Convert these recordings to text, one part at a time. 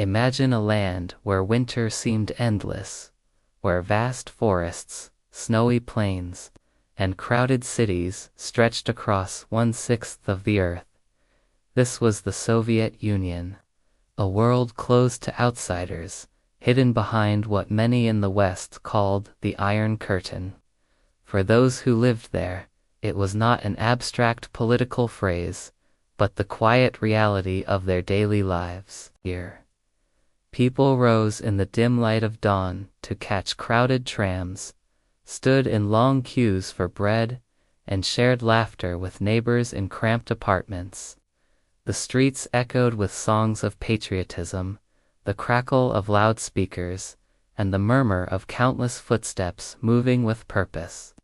Imagine a land where winter seemed endless, where vast forests, snowy plains, and crowded cities stretched across 1/6 of the earth. This was the Soviet Union, a world closed to outsiders, hidden behind what many in the West called the Iron Curtain. For those who lived there, it was not an abstract political phrase, but the quiet reality of their daily lives. Here, people rose in the dim light of dawn to catch crowded trams, stood in long queues for bread, and shared laughter with neighbors in cramped apartments. The streets echoed with songs of patriotism, the crackle of loudspeakers, and the murmur of countless footsteps moving with purpose.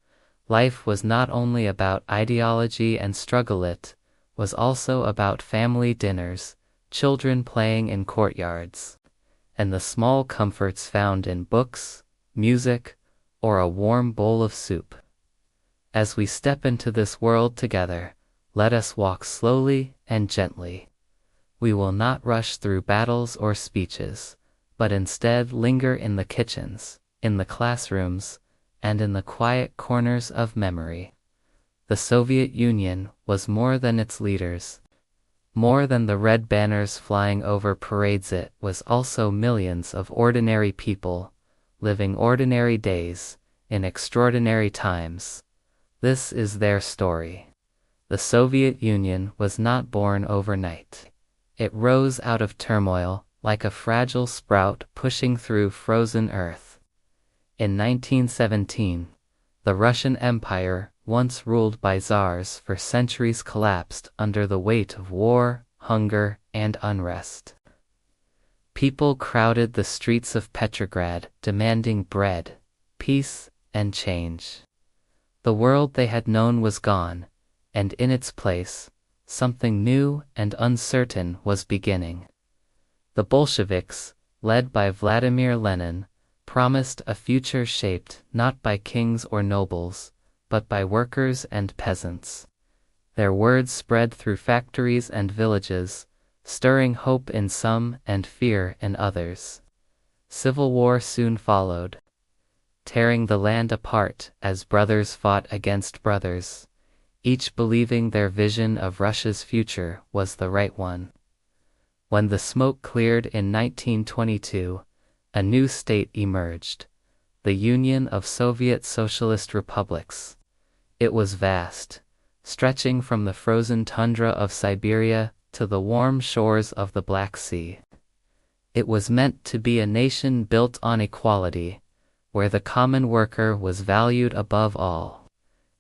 Life was not only about ideology and struggle, it was also about family dinners, children playing in courtyards, and the small comforts found in books, music, or a warm bowl of soup. As we step into this world together, let us walk slowly and gently. We will not rush through battles or speeches, but instead linger in the kitchens, in the classrooms, and in the quiet corners of memory. The Soviet Union was more than its leaders. More than the red banners flying over parades, it was also millions of ordinary people, living ordinary days, in extraordinary times. This is their story. The Soviet Union was not born overnight. It rose out of turmoil, like a fragile sprout pushing through frozen earth. In 1917, the Russian Empire, once ruled by czars for centuries, collapsed under the weight of war, hunger, and unrest. People crowded the streets of Petrograd, demanding bread, peace, and change. The world they had known was gone, and in its place, something new and uncertain was beginning. The Bolsheviks, led by Vladimir Lenin, promised a future shaped not by kings or nobles, but by workers and peasants. Their words spread through factories and villages, stirring hope in some and fear in others. Civil war soon followed, tearing the land apart as brothers fought against brothers, each believing their vision of Russia's future was the right one. When the smoke cleared in 1922, a new state emerged, the Union of Soviet Socialist Republics. It was vast, stretching from the frozen tundra of Siberia to the warm shores of the Black Sea. It was meant to be a nation built on equality, where the common worker was valued above all.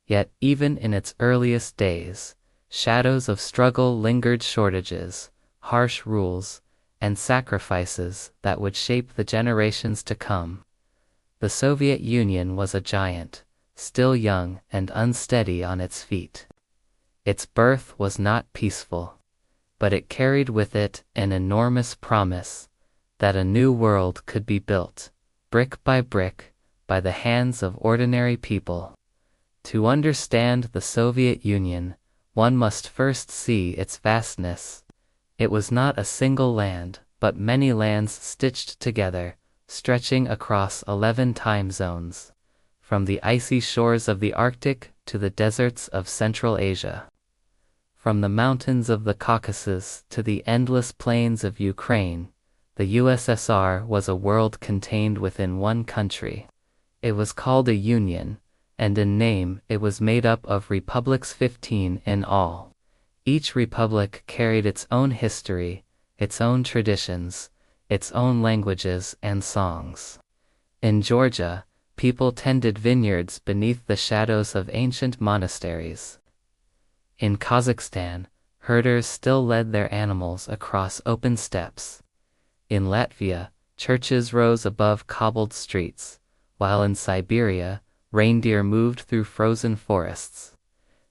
Yet even in its earliest days, shadows of struggle lingered: shortages, harsh rules, and sacrifices that would shape the generations to come. The Soviet Union was a giant, still young and unsteady on its feet. Its birth was not peaceful, but it carried with it an enormous promise that a new world could be built, brick by brick, by the hands of ordinary people. To understand the Soviet Union, one must first see its vastness. It was not a single land, but many lands stitched together, stretching across 11 time zones, from the icy shores of the Arctic to the deserts of Central Asia. From the mountains of the Caucasus to the endless plains of Ukraine, the USSR was a world contained within one country. It was called a union, and in name it was made up of republics, 15 in all. Each republic carried its own history, its own traditions, its own languages and songs. In Georgia, people tended vineyards beneath the shadows of ancient monasteries. In Kazakhstan, herders still led their animals across open steppes. In Latvia, churches rose above cobbled streets, while in Siberia, reindeer moved through frozen forests.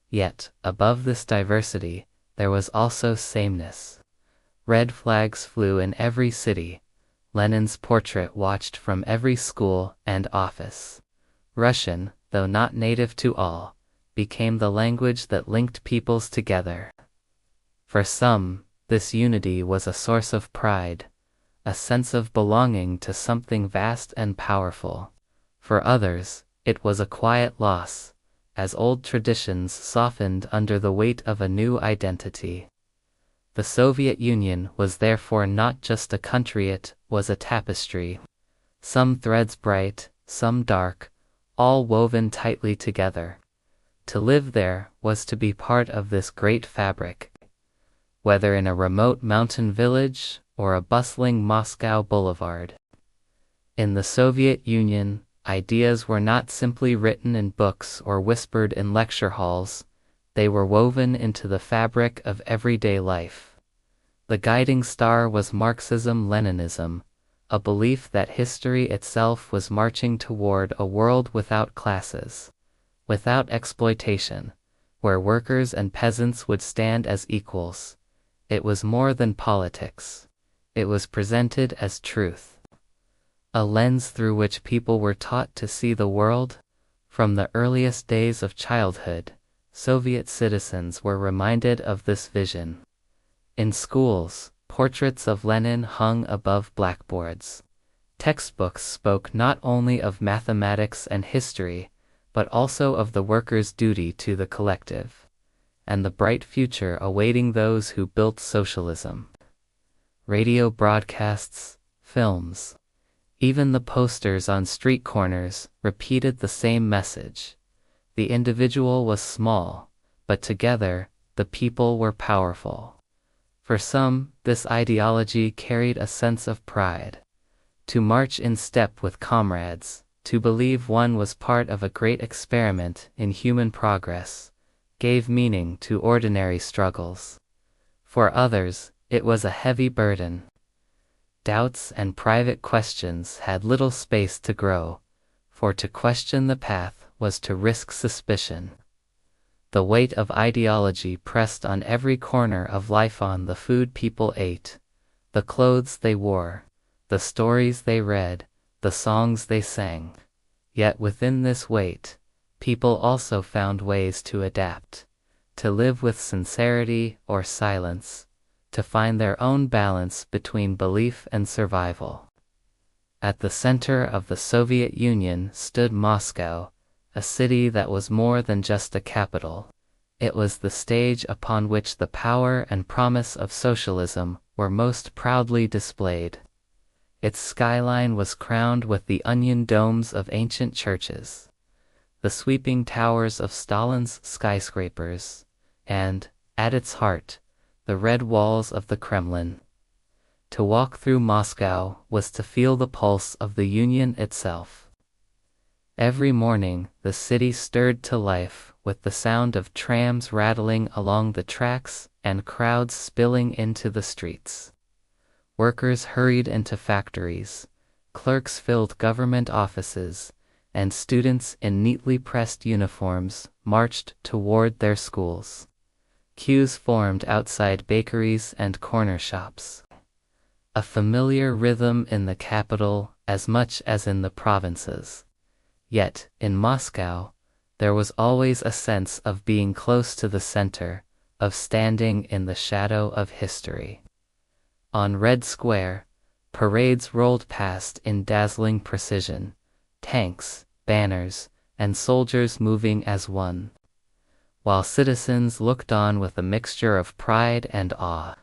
Yet, above this diversity, there was also sameness. Red flags flew in every city. Lenin's portrait watched from every school and office. Russian, though not native to all, became the language that linked peoples together. For some, this unity was a source of pride, a sense of belonging to something vast and powerful. For others, it was a quiet loss, as old traditions softened under the weight of a new identity. The Soviet Union was therefore not just a country, it was a tapestry. Some threads bright, some dark, all woven tightly together. To live there was to be part of this great fabric. Whether in a remote mountain village or a bustling Moscow boulevard. In the Soviet Union, ideas were not simply written in books or whispered in lecture halls, they were woven into the fabric of everyday life. The guiding star was Marxism-Leninism, a belief that history itself was marching toward a world without classes, without exploitation, where workers and peasants would stand as equals. It was more than politics. It was presented as truth. A lens through which people were taught to see the world. From the earliest days of childhood, Soviet citizens were reminded of this vision. In schools, portraits of Lenin hung above blackboards. Textbooks spoke not only of mathematics and history, but also of the worker's duty to the collective, and the bright future awaiting those who built socialism. Radio broadcasts, films, even the posters on street corners repeated the same message. The individual was small, but together, the people were powerful. For some, this ideology carried a sense of pride. To march in step with comrades, to believe one was part of a great experiment in human progress, gave meaning to ordinary struggles. For others, it was a heavy burden. Doubts and private questions had little space to grow, for to question the path was to risk suspicion. The weight of ideology pressed on every corner of life, on the food people ate, the clothes they wore, the stories they read, the songs they sang. Yet within this weight, people also found ways to adapt, to live with sincerity or silence, to find their own balance between belief and survival. At the center of the Soviet Union stood Moscow, a city that was more than just a capital. It was the stage upon which the power and promise of socialism were most proudly displayed. Its skyline was crowned with the onion domes of ancient churches, the sweeping towers of Stalin's skyscrapers, and, at its heart, the red walls of the Kremlin. To walk through Moscow was to feel the pulse of the Union itself. Every morning, the city stirred to life with the sound of trams rattling along the tracks and crowds spilling into the streets. Workers hurried into factories, clerks filled government offices, and students in neatly pressed uniforms marched toward their schools. Queues formed outside bakeries and corner shops. A familiar rhythm in the capital as much as in the provinces. Yet, in Moscow, there was always a sense of being close to the center, of standing in the shadow of history. On Red Square, parades rolled past in dazzling precision, tanks, banners, and soldiers moving as one, while citizens looked on with a mixture of pride and awe.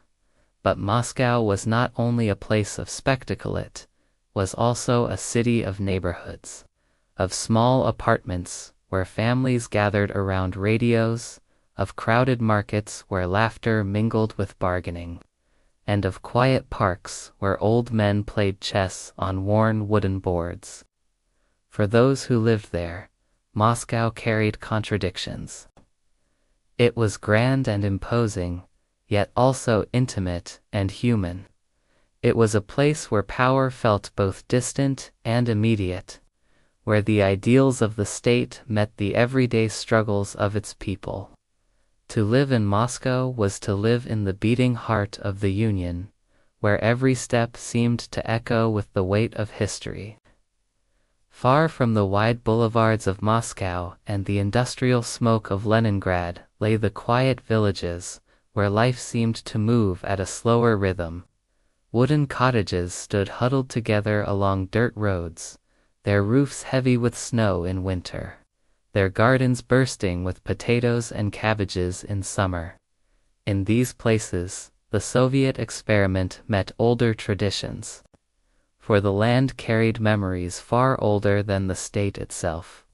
But Moscow was not only a place of spectacle, it was also a city of neighborhoods, of small apartments where families gathered around radios, of crowded markets where laughter mingled with bargaining, and of quiet parks where old men played chess on worn wooden boards. For those who lived there, Moscow carried contradictions. It was grand and imposing, yet also intimate and human. It was a place where power felt both distant and immediate, where the ideals of the state met the everyday struggles of its people. To live in Moscow was to live in the beating heart of the Union, where every step seemed to echo with the weight of history. Far from the wide boulevards of Moscow and the industrial smoke of Leningrad lay the quiet villages, where life seemed to move at a slower rhythm. Wooden cottages stood huddled together along dirt roads, their roofs heavy with snow in winter, their gardens bursting with potatoes and cabbages in summer. In these places, the Soviet experiment met older traditions, for the land carried memories far older than the state itself.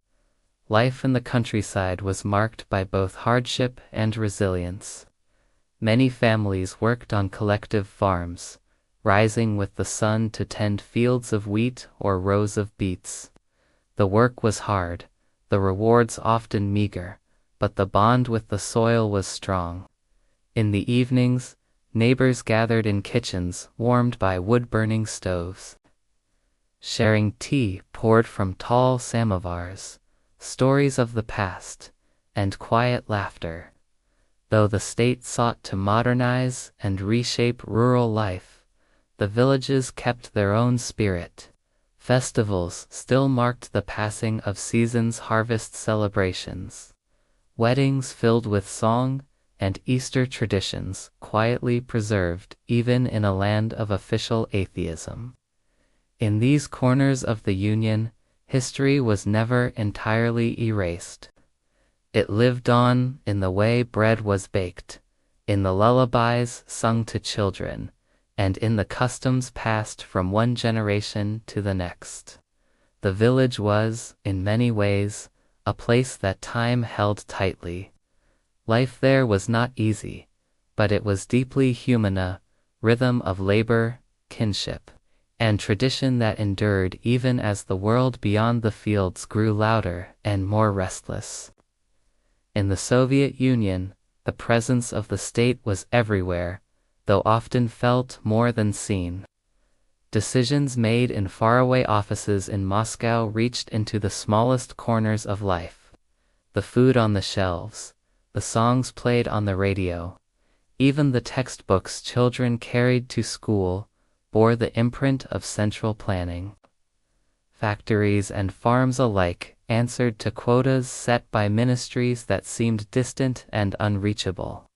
Life in the countryside was marked by both hardship and resilience. Many families worked on collective farms, rising with the sun to tend fields of wheat or rows of beets. The work was hard, the rewards often meager, but the bond with the soil was strong. In the evenings, neighbors gathered in kitchens warmed by wood-burning stoves, sharing tea poured from tall samovars, stories of the past, and quiet laughter. Though the state sought to modernize and reshape rural life, the villages kept their own spirit. Festivals still marked the passing of seasons, harvest celebrations, weddings filled with song, and Easter traditions quietly preserved even in a land of official atheism. In these corners of the Union, history was never entirely erased. It lived on in the way bread was baked, in the lullabies sung to children, and in the customs passed from one generation to the next. The village was, in many ways, a place that time held tightly. Life there was not easy, but it was deeply human, a rhythm of labor, kinship, and tradition that endured even as the world beyond the fields grew louder and more restless. In the Soviet Union, the presence of the state was everywhere, though often felt more than seen. Decisions made in faraway offices in Moscow reached into the smallest corners of life. The food on the shelves, the songs played on the radio, even the textbooks children carried to school bore the imprint of central planning. Factories and farms alike answered to quotas set by ministries that seemed distant and unreachable.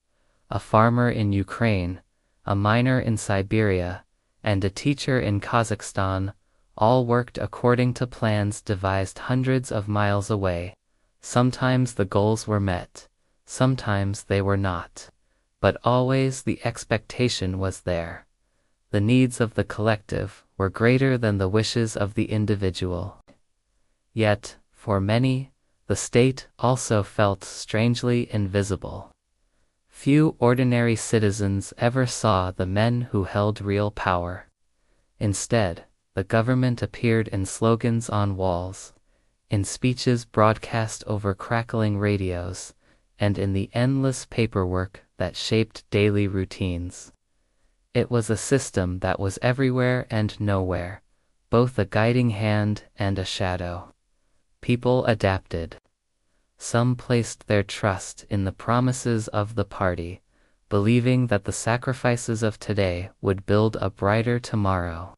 A farmer in Ukraine, a miner in Siberia, and a teacher in Kazakhstan all worked according to plans devised hundreds of miles away. Sometimes the goals were met, sometimes they were not, but always the expectation was there. The needs of the collective were greater than the wishes of the individual. Yet, for many, the state also felt strangely invisible. Few ordinary citizens ever saw the men who held real power. Instead, the government appeared in slogans on walls, in speeches broadcast over crackling radios, and in the endless paperwork that shaped daily routines. It was a system that was everywhere and nowhere, both a guiding hand and a shadow. People adapted. Some placed their trust in the promises of the party, believing that the sacrifices of today would build a brighter tomorrow.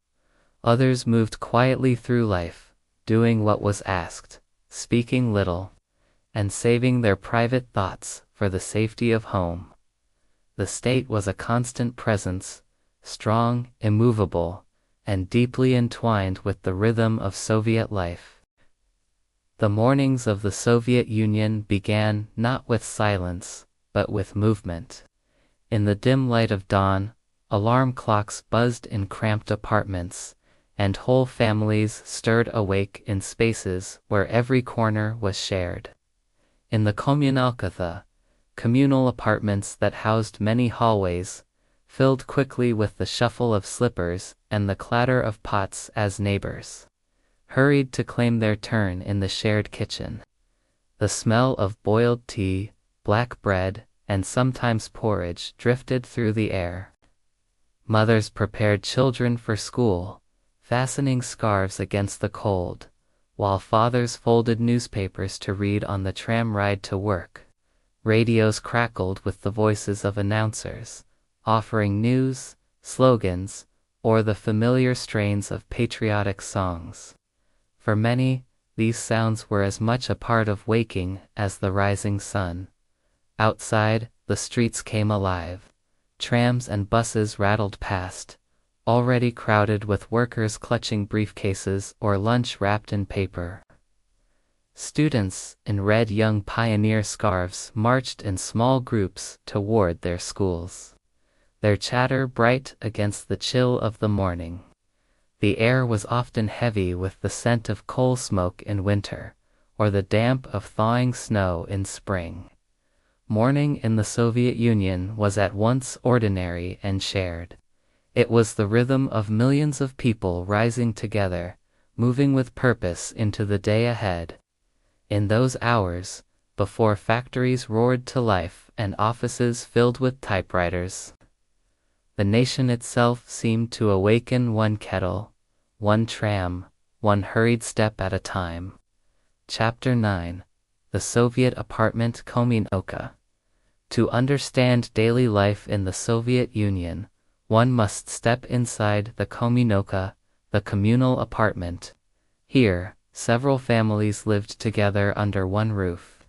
Others moved quietly through life, doing what was asked, speaking little, and saving their private thoughts for the safety of home. The state was a constant presence, strong, immovable, and deeply entwined with the rhythm of Soviet life. The mornings of the Soviet Union began not with silence, but with movement. In the dim light of dawn, alarm clocks buzzed in cramped apartments, and whole families stirred awake in spaces where every corner was shared. In the communalka, communal apartments that housed many hallways, filled quickly with the shuffle of slippers and the clatter of pots as neighbors hurried to claim their turn in the shared kitchen. The smell of boiled tea, black bread, and sometimes porridge drifted through the air. Mothers prepared children for school, fastening scarves against the cold, while fathers folded newspapers to read on the tram ride to work. Radios crackled with the voices of announcers, offering news, slogans, or the familiar strains of patriotic songs. For many, these sounds were as much a part of waking as the rising sun. Outside, the streets came alive. Trams and buses rattled past, already crowded with workers clutching briefcases or lunch wrapped in paper. Students, in red young pioneer scarves, marched in small groups toward their schools, their chatter bright against the chill of the morning. The air was often heavy with the scent of coal smoke in winter, or the damp of thawing snow in spring. Morning in the Soviet Union was at once ordinary and shared. It was the rhythm of millions of people rising together, moving with purpose into the day ahead. In those hours, before factories roared to life and offices filled with typewriters, the nation itself seemed to awaken, one kettle, one tram, one hurried step at a time. Chapter 9. The Soviet Apartment Communal. To understand daily life in the Soviet Union, one must step inside the communal, the communal apartment. Here, several families lived together under one roof,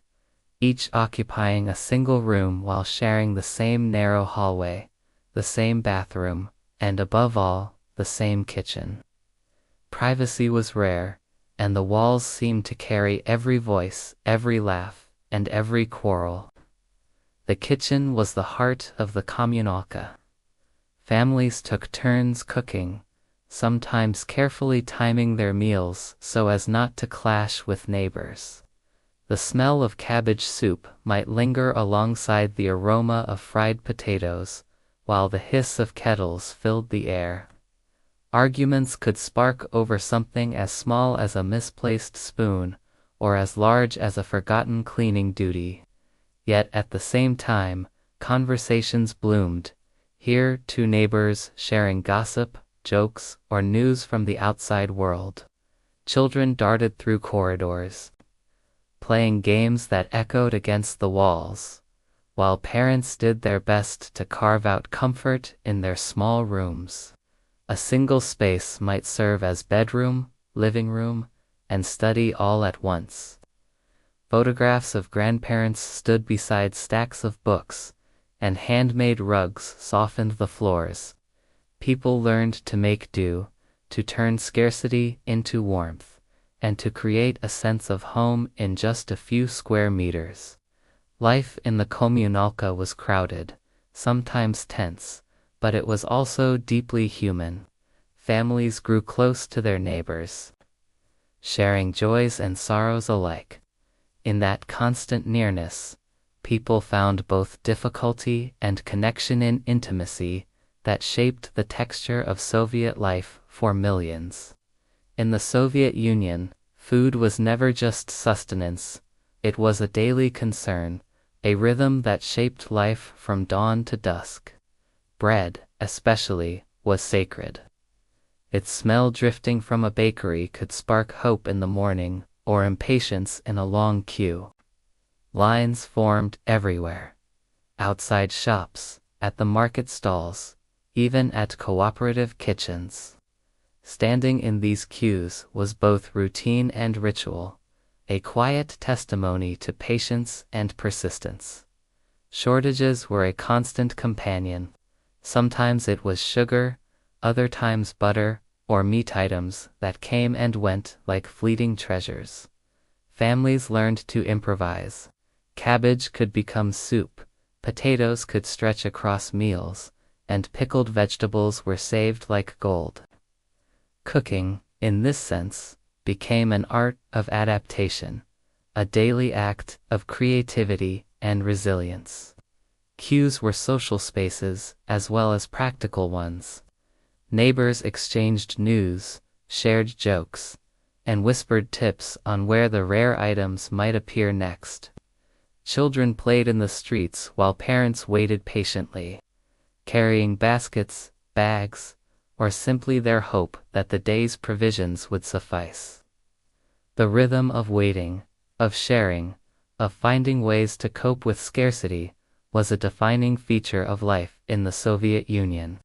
each occupying a single room while sharing the same narrow hallway, the same bathroom, and above all, the same kitchen. Privacy was rare, and the walls seemed to carry every voice, every laugh, and every quarrel. The kitchen was the heart of the communalka. Families took turns cooking, sometimes carefully timing their meals so as not to clash with neighbors. The smell of cabbage soup might linger alongside the aroma of fried potatoes, while the hiss of kettles filled the air. Arguments could spark over something as small as a misplaced spoon, or as large as a forgotten cleaning duty. Yet at the same time, conversations bloomed. Here, two neighbors sharing gossip, jokes, or news from the outside world. Children darted through corridors, playing games that echoed against the walls, while parents did their best to carve out comfort in their small rooms. A single space might serve as bedroom, living room, and study all at once. Photographs of grandparents stood beside stacks of books, and handmade rugs softened the floors. People learned to make do, to turn scarcity into warmth, and to create a sense of home in just a few square meters. Life in the communalka was crowded, sometimes tense, but it was also deeply human. Families grew close to their neighbors, sharing joys and sorrows alike. In that constant nearness, people found both difficulty and connection in intimacy that shaped the texture of Soviet life for millions. In the Soviet Union, food was never just sustenance, it was a daily concern, a rhythm that shaped life from dawn to dusk. Bread, especially, was sacred. Its smell drifting from a bakery could spark hope in the morning, or impatience in a long queue. Lines formed everywhere. Outside shops, at the market stalls, even at cooperative kitchens. Standing in these queues was both routine and ritual, a quiet testimony to patience and persistence. Shortages were a constant companion. Sometimes it was sugar, other times butter, or meat items that came and went like fleeting treasures. Families learned to improvise. Cabbage could become soup, potatoes could stretch across meals, and pickled vegetables were saved like gold. Cooking, in this sense, became an art of adaptation, a daily act of creativity and resilience. Queues were social spaces as well as practical ones. Neighbors exchanged news, shared jokes, and whispered tips on where the rare items might appear next. Children played in the streets while parents waited patiently, carrying baskets, bags, or simply their hope that the day's provisions would suffice. The rhythm of waiting, of sharing, of finding ways to cope with scarcity was a defining feature of life in the Soviet Union.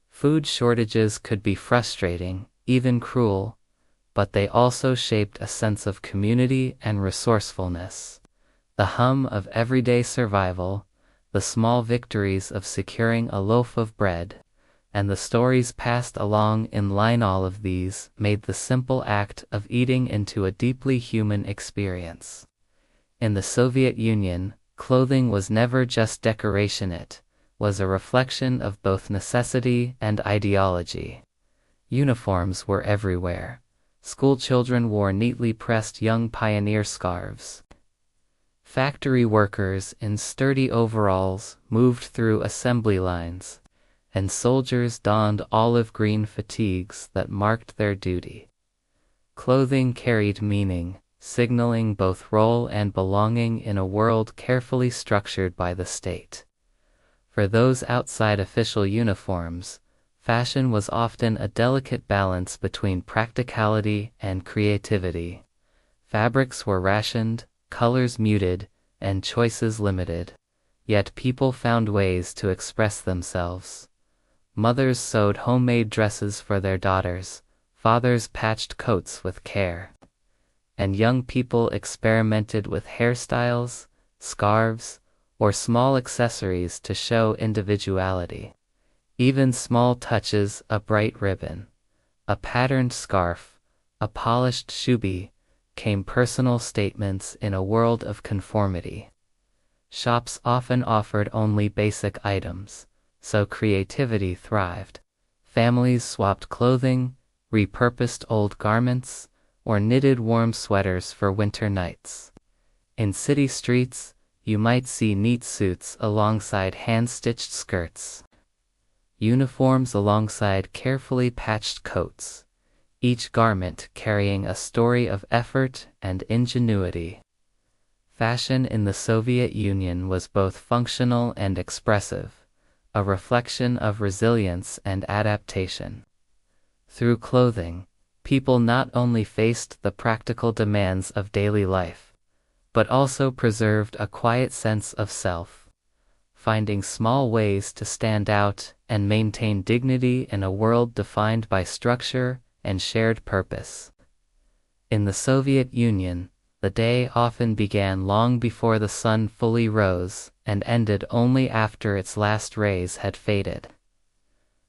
Food shortages could be frustrating, even cruel, but they also shaped a sense of community and resourcefulness. The hum of everyday survival, the small victories of securing a loaf of bread, and the stories passed along in line. All of these made the simple act of eating into a deeply human experience. In the Soviet Union, clothing was never just decoration, it was a reflection of both necessity and ideology. Uniforms were everywhere. School children wore neatly pressed young pioneer scarves. Factory workers in sturdy overalls moved through assembly lines, and soldiers donned olive green fatigues that marked their duty. Clothing carried meaning, signaling both role and belonging in a world carefully structured by the state. For those outside official uniforms, fashion was often a delicate balance between practicality and creativity. Fabrics were rationed, colors muted, and choices limited. Yet people found ways to express themselves. Mothers sewed homemade dresses for their daughters, fathers patched coats with care. And young people experimented with hairstyles, scarves, or small accessories to show individuality. Even small touches, a bright ribbon, a patterned scarf, a polished shubi, came personal statements in a world of conformity. Shops often offered only basic items, so creativity thrived. Families swapped clothing, repurposed old garments, or knitted warm sweaters for winter nights. In city streets, you might see neat suits alongside hand-stitched skirts, uniforms alongside carefully patched coats, each garment carrying a story of effort and ingenuity. Fashion in the Soviet Union was both functional and expressive, a reflection of resilience and adaptation. Through clothing, people not only faced the practical demands of daily life, but also preserved a quiet sense of self, finding small ways to stand out and maintain dignity in a world defined by structure and shared purpose. In the Soviet Union, the day often began long before the sun fully rose and ended only after its last rays had faded.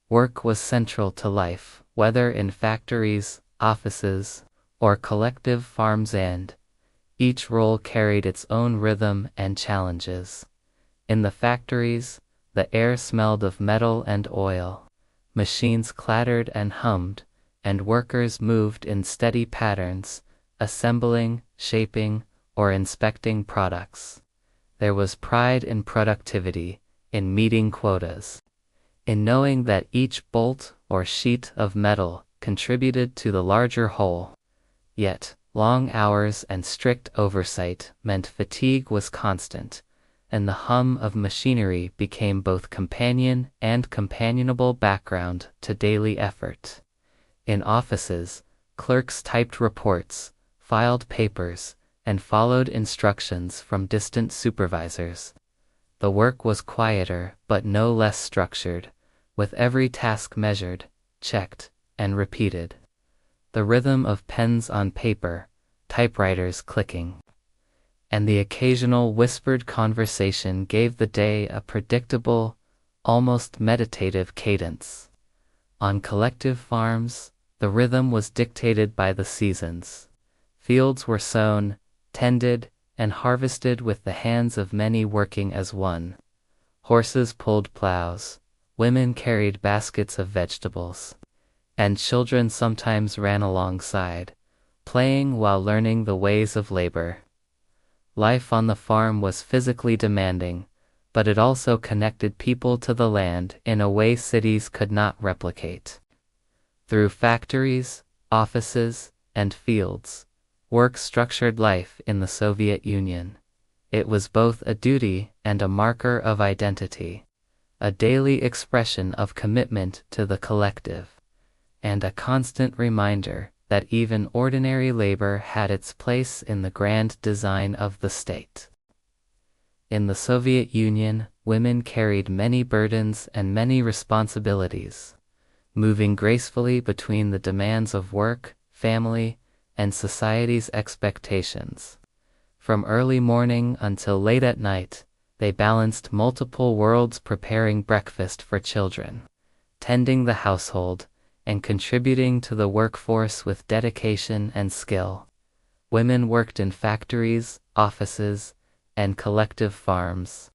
Work was central to life, whether in factories, offices, or collective farms, and each role carried its own rhythm and challenges. In the factories, the air smelled of metal and oil, machines clattered and hummed, and workers moved in steady patterns, assembling, shaping, or inspecting products. There was pride in productivity, in meeting quotas, in knowing that each bolt or sheet of metal contributed to the larger whole. Yet, long hours and strict oversight meant fatigue was constant, and the hum of machinery became both companion and companionable background to daily effort. In offices, clerks typed reports, filed papers, and followed instructions from distant supervisors. The work was quieter but no less structured, with every task measured, checked, and repeated. The rhythm of pens on paper, typewriters clicking, and the occasional whispered conversation gave the day a predictable, almost meditative cadence. On collective farms, the rhythm was dictated by the seasons. Fields were sown, tended, and harvested with the hands of many working as one. Horses pulled plows, women carried baskets of vegetables, and children sometimes ran alongside, playing while learning the ways of labor. Life on the farm was physically demanding, but it also connected people to the land in a way cities could not replicate. Through factories, offices, and fields, work structured life in the Soviet Union. It was both a duty and a marker of identity, a daily expression of commitment to the collective, and a constant reminder that even ordinary labor had its place in the grand design of the state. In the Soviet Union, women carried many burdens and many responsibilities, moving gracefully between the demands of work, family, and society's expectations. From early morning until late at night, they balanced multiple worlds, preparing breakfast for children, tending the household, and contributing to the workforce with dedication and skill. Women worked in factories, offices, and collective farms,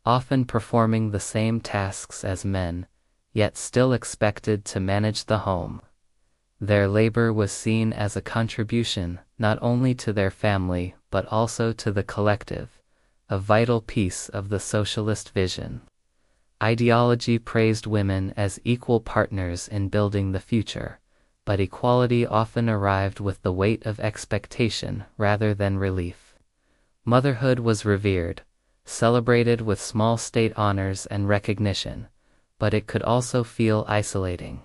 often performing the same tasks as men, yet still expected to manage the home. Their labor was seen as a contribution not only to their family but also to the collective, a vital piece of the socialist vision. Ideology praised women as equal partners in building the future, but equality often arrived with the weight of expectation rather than relief. Motherhood was revered, celebrated with small state honors and recognition, but it could also feel isolating.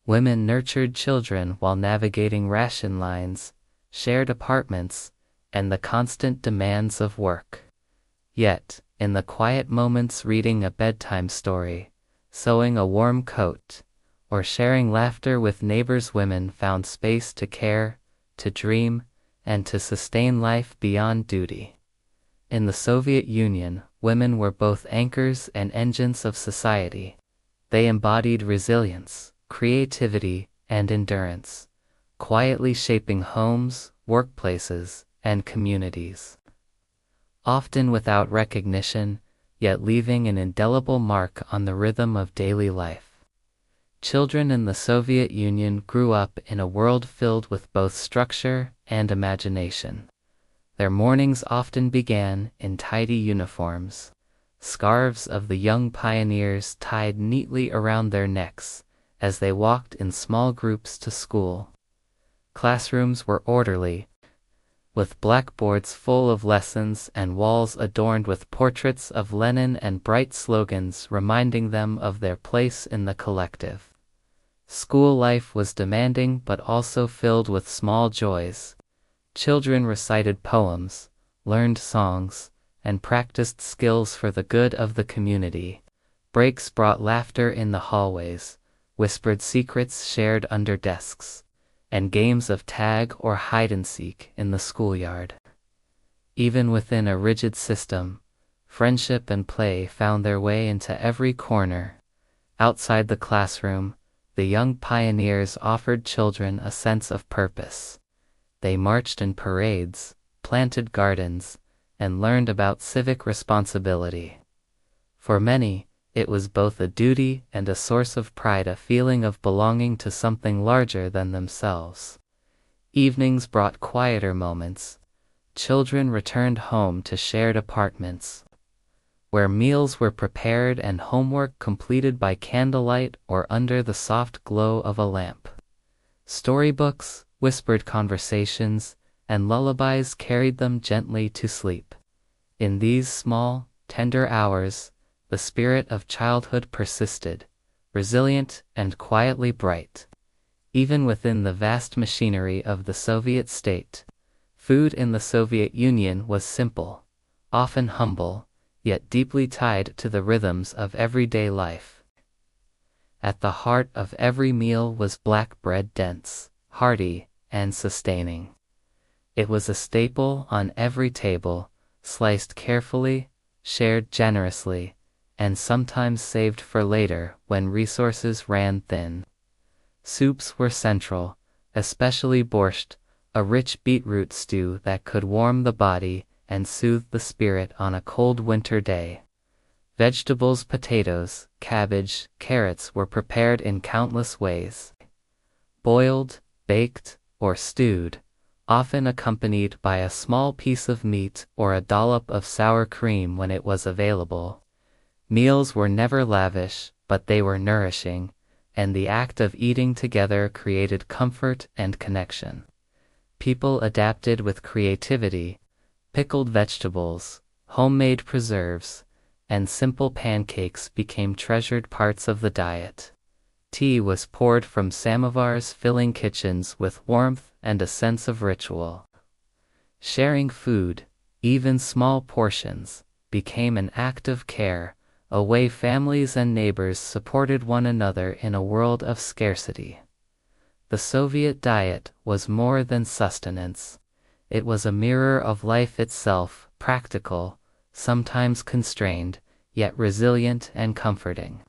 Women nurtured children while navigating ration lines, shared apartments, and the constant demands of work. Yet, in the quiet moments reading a bedtime story, sewing a warm coat, or sharing laughter with neighbors, women found space to care, to dream, and to sustain life beyond duty. In the Soviet Union, women were both anchors and engines of society. They embodied resilience, creativity, and endurance, quietly shaping homes, workplaces, and communities. Often without recognition, yet leaving an indelible mark on the rhythm of daily life. Children in the Soviet Union grew up in a world filled with both structure and imagination. Their mornings often began in tidy uniforms, scarves of the young pioneers tied neatly around their necks as they walked in small groups to school. Classrooms were orderly, with blackboards full of lessons and walls adorned with portraits of Lenin and bright slogans reminding them of their place in the collective. School life was demanding but also filled with small joys. Children recited poems, learned songs, and practiced skills for the good of the community. Breaks brought laughter in the hallways, whispered secrets shared under desks, and games of tag or hide-and-seek in the schoolyard. Even within a rigid system, friendship and play found their way into every corner. Outside the classroom, the young pioneers offered children a sense of purpose. They marched in parades, planted gardens, and learned about civic responsibility. For many, it was both a duty and a source of pride, a feeling of belonging to something larger than themselves. Evenings brought quieter moments. Children returned home to shared apartments, where meals were prepared and homework completed by candlelight or under the soft glow of a lamp. Storybooks, whispered conversations, and lullabies carried them gently to sleep. In these small, tender hours, the spirit of childhood persisted, resilient and quietly bright. Even within the vast machinery of the Soviet state, food in the Soviet Union was simple, often humble, yet deeply tied to the rhythms of everyday life. At the heart of every meal was black bread, dense, hearty, and sustaining. It was a staple on every table, sliced carefully, shared generously, and sometimes saved for later when resources ran thin. Soups were central, especially borscht, a rich beetroot stew that could warm the body and soothe the spirit on a cold winter day. Vegetables, potatoes, cabbage, carrots were prepared in countless ways. Boiled, baked, or stewed, often accompanied by a small piece of meat or a dollop of sour cream when it was available. Meals were never lavish, but they were nourishing, and the act of eating together created comfort and connection. People adapted with creativity. Pickled vegetables, homemade preserves, and simple pancakes became treasured parts of the diet. Tea was poured from samovars, filling kitchens with warmth and a sense of ritual. Sharing food, even small portions, became an act of care, a way families and neighbors supported one another in a world of scarcity. The Soviet diet was more than sustenance. It was a mirror of life itself, practical, sometimes constrained, yet resilient and comforting.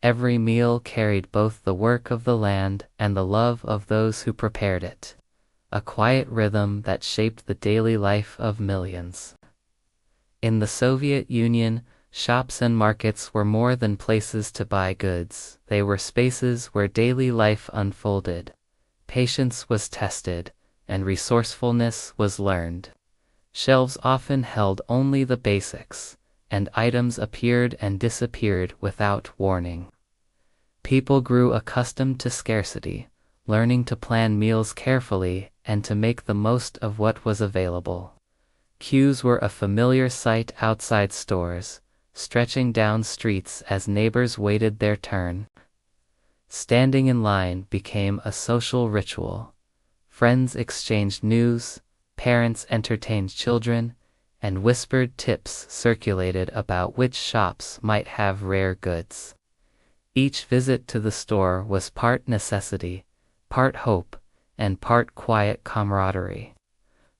Every meal carried both the work of the land and the love of those who prepared it, a quiet rhythm that shaped the daily life of millions. In the Soviet Union, shops and markets were more than places to buy goods. They were spaces where daily life unfolded. Patience was tested, and resourcefulness was learned. Shelves often held only the basics, and items appeared and disappeared without warning. People grew accustomed to scarcity, learning to plan meals carefully and to make the most of what was available. Queues were a familiar sight outside stores, stretching down streets as neighbors waited their turn. Standing in line became a social ritual. Friends exchanged news, parents entertained children, and whispered tips circulated about which shops might have rare goods. Each visit to the store was part necessity, part hope, and part quiet camaraderie.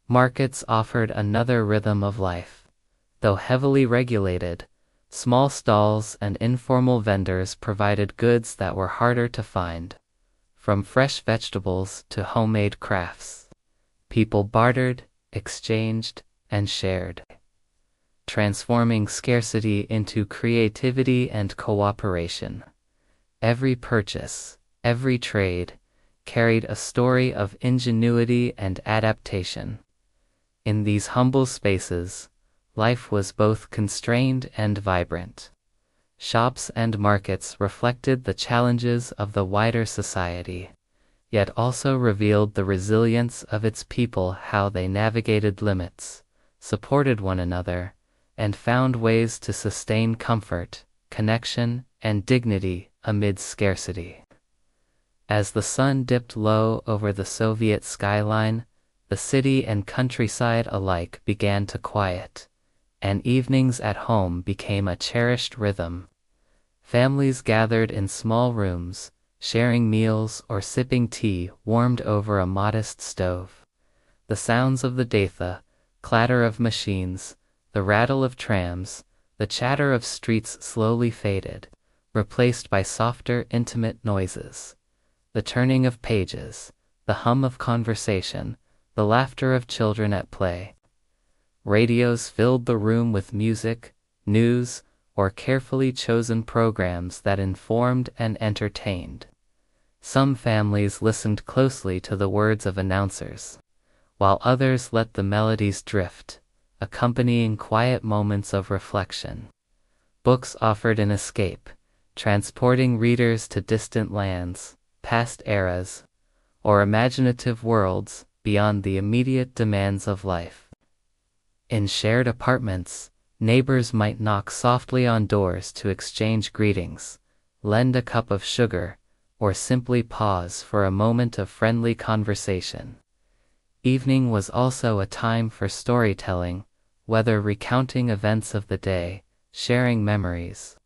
Markets offered another rhythm of life. Though heavily regulated, small stalls and informal vendors provided goods that were harder to find. From fresh vegetables to homemade crafts, people bartered, exchanged, and shared, transforming scarcity into creativity and cooperation. Every purchase, every trade, carried a story of ingenuity and adaptation. In these humble spaces, life was both constrained and vibrant. Shops and markets reflected the challenges of the wider society, yet also revealed the resilience of its people, how they navigated limits, supported one another, and found ways to sustain comfort, connection, and dignity amid scarcity. As the sun dipped low over the Soviet skyline, the city and countryside alike began to quiet, and evenings at home became a cherished rhythm. Families gathered in small rooms, sharing meals or sipping tea warmed over a modest stove. The sounds of the datha, clatter of machines, the rattle of trams, the chatter of streets slowly faded, replaced by softer, intimate noises. The turning of pages, the hum of conversation, the laughter of children at play. Radios filled the room with music, news, or carefully chosen programs that informed and entertained. Some families listened closely to the words of announcers, while others let the melodies drift, accompanying quiet moments of reflection. Books offered an escape, transporting readers to distant lands, past eras, or imaginative worlds beyond the immediate demands of life. In shared apartments, neighbors might knock softly on doors to exchange greetings, lend a cup of sugar, or simply pause for a moment of friendly conversation. Evening was also a time for storytelling, whether recounting events of the day, sharing memories,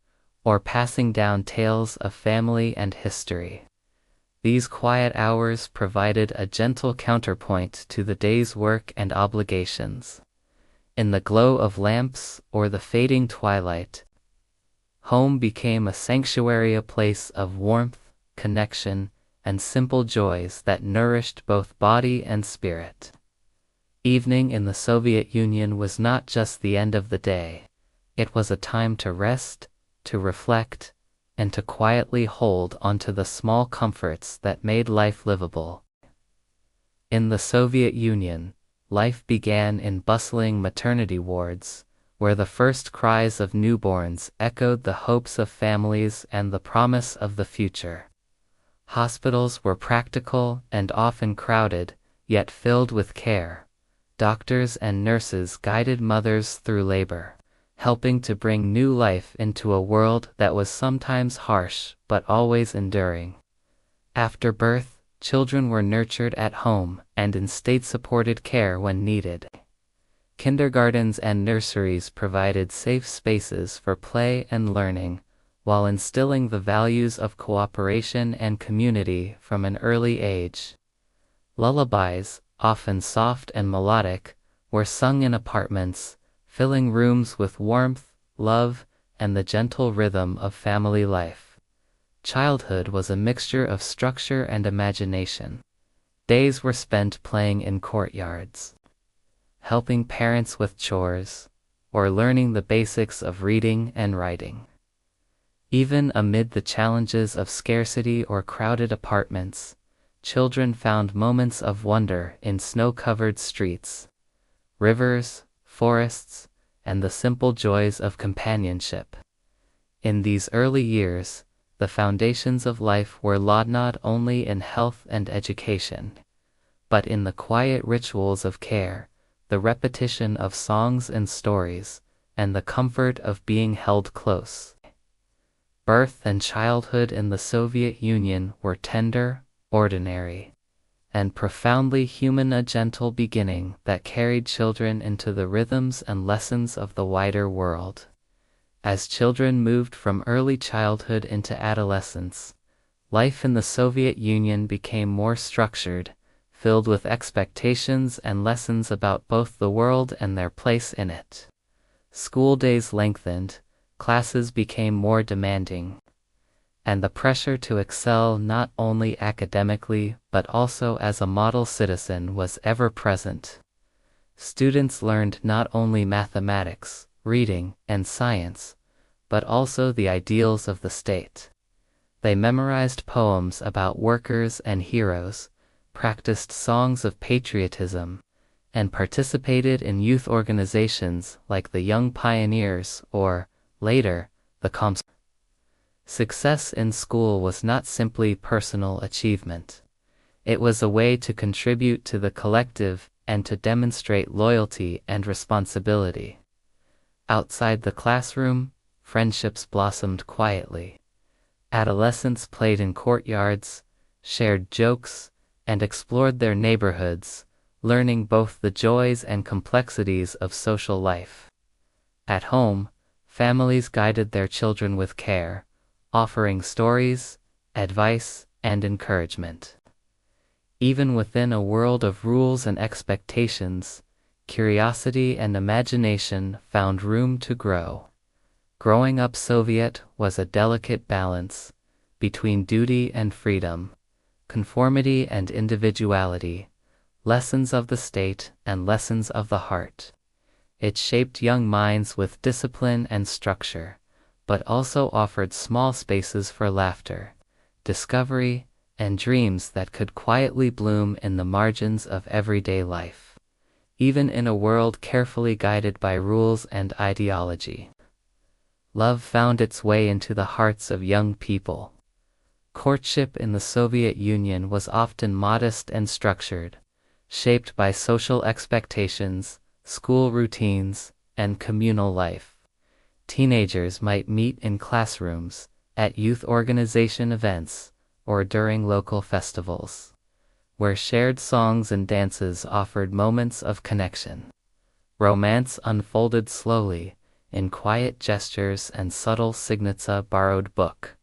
or passing down tales of family and history. These quiet hours provided a gentle counterpoint to the day's work and obligations. In the glow of lamps or the fading twilight, home became a sanctuary, a place of warmth, connection, and simple joys that nourished both body and spirit. Evening in the Soviet Union was not just the end of the day. It was a time to rest, to reflect, and to quietly hold onto the small comforts that made life livable. In the Soviet Union, life began in bustling maternity wards, where the first cries of newborns echoed the hopes of families and the promise of the future. Hospitals were practical and often crowded, yet filled with care. Doctors and nurses guided mothers through labor, helping to bring new life into a world that was sometimes harsh but always enduring. After birth, children were nurtured at home and in state-supported care when needed. Kindergartens and nurseries provided safe spaces for play and learning, while instilling the values of cooperation and community from an early age. Lullabies, often soft and melodic, were sung in apartments, filling rooms with warmth, love, and the gentle rhythm of family life. Childhood was a mixture of structure and imagination. Days were spent playing in courtyards, helping parents with chores, or learning the basics of reading and writing. Even amid the challenges of scarcity or crowded apartments, children found moments of wonder in snow-covered streets, rivers, forests, and the simple joys of companionship. In these early years, the foundations of life were laid not only in health and education, but in the quiet rituals of care, the repetition of songs and stories, and the comfort of being held close. Birth and childhood in the Soviet Union were tender, ordinary, and profoundly human, a gentle beginning that carried children into the rhythms and lessons of the wider world. As children moved from early childhood into adolescence, life in the Soviet Union became more structured, filled with expectations and lessons about both the world and their place in it. School days lengthened, classes became more demanding, and the pressure to excel not only academically but also as a model citizen was ever present. Students learned not only mathematics, reading, and science, but also the ideals of the state. They memorized poems about workers and heroes, practiced songs of patriotism, and participated in youth organizations like the Young Pioneers or, later, the Comms. Success in school was not simply personal achievement. It was a way to contribute to the collective and to demonstrate loyalty and responsibility. Outside the classroom, friendships blossomed quietly. Adolescents played in courtyards, shared jokes, and explored their neighborhoods, learning both the joys and complexities of social life. At home, families guided their children with care, offering stories, advice, and encouragement. Even within a world of rules and expectations, curiosity and imagination found room to grow. Growing up Soviet was a delicate balance between duty and freedom, conformity and individuality, lessons of the state and lessons of the heart. It shaped young minds with discipline and structure, but also offered small spaces for laughter, discovery, and dreams that could quietly bloom in the margins of everyday life, even in a world carefully guided by rules and ideology. Love found its way into the hearts of young people. Courtship in the Soviet Union was often modest and structured, shaped by social expectations, school routines, and communal life. Teenagers might meet in classrooms, at youth organization events, or during local festivals, where shared songs and dances offered moments of connection. Romance unfolded slowly, in quiet gestures and subtle signets: a borrowed book,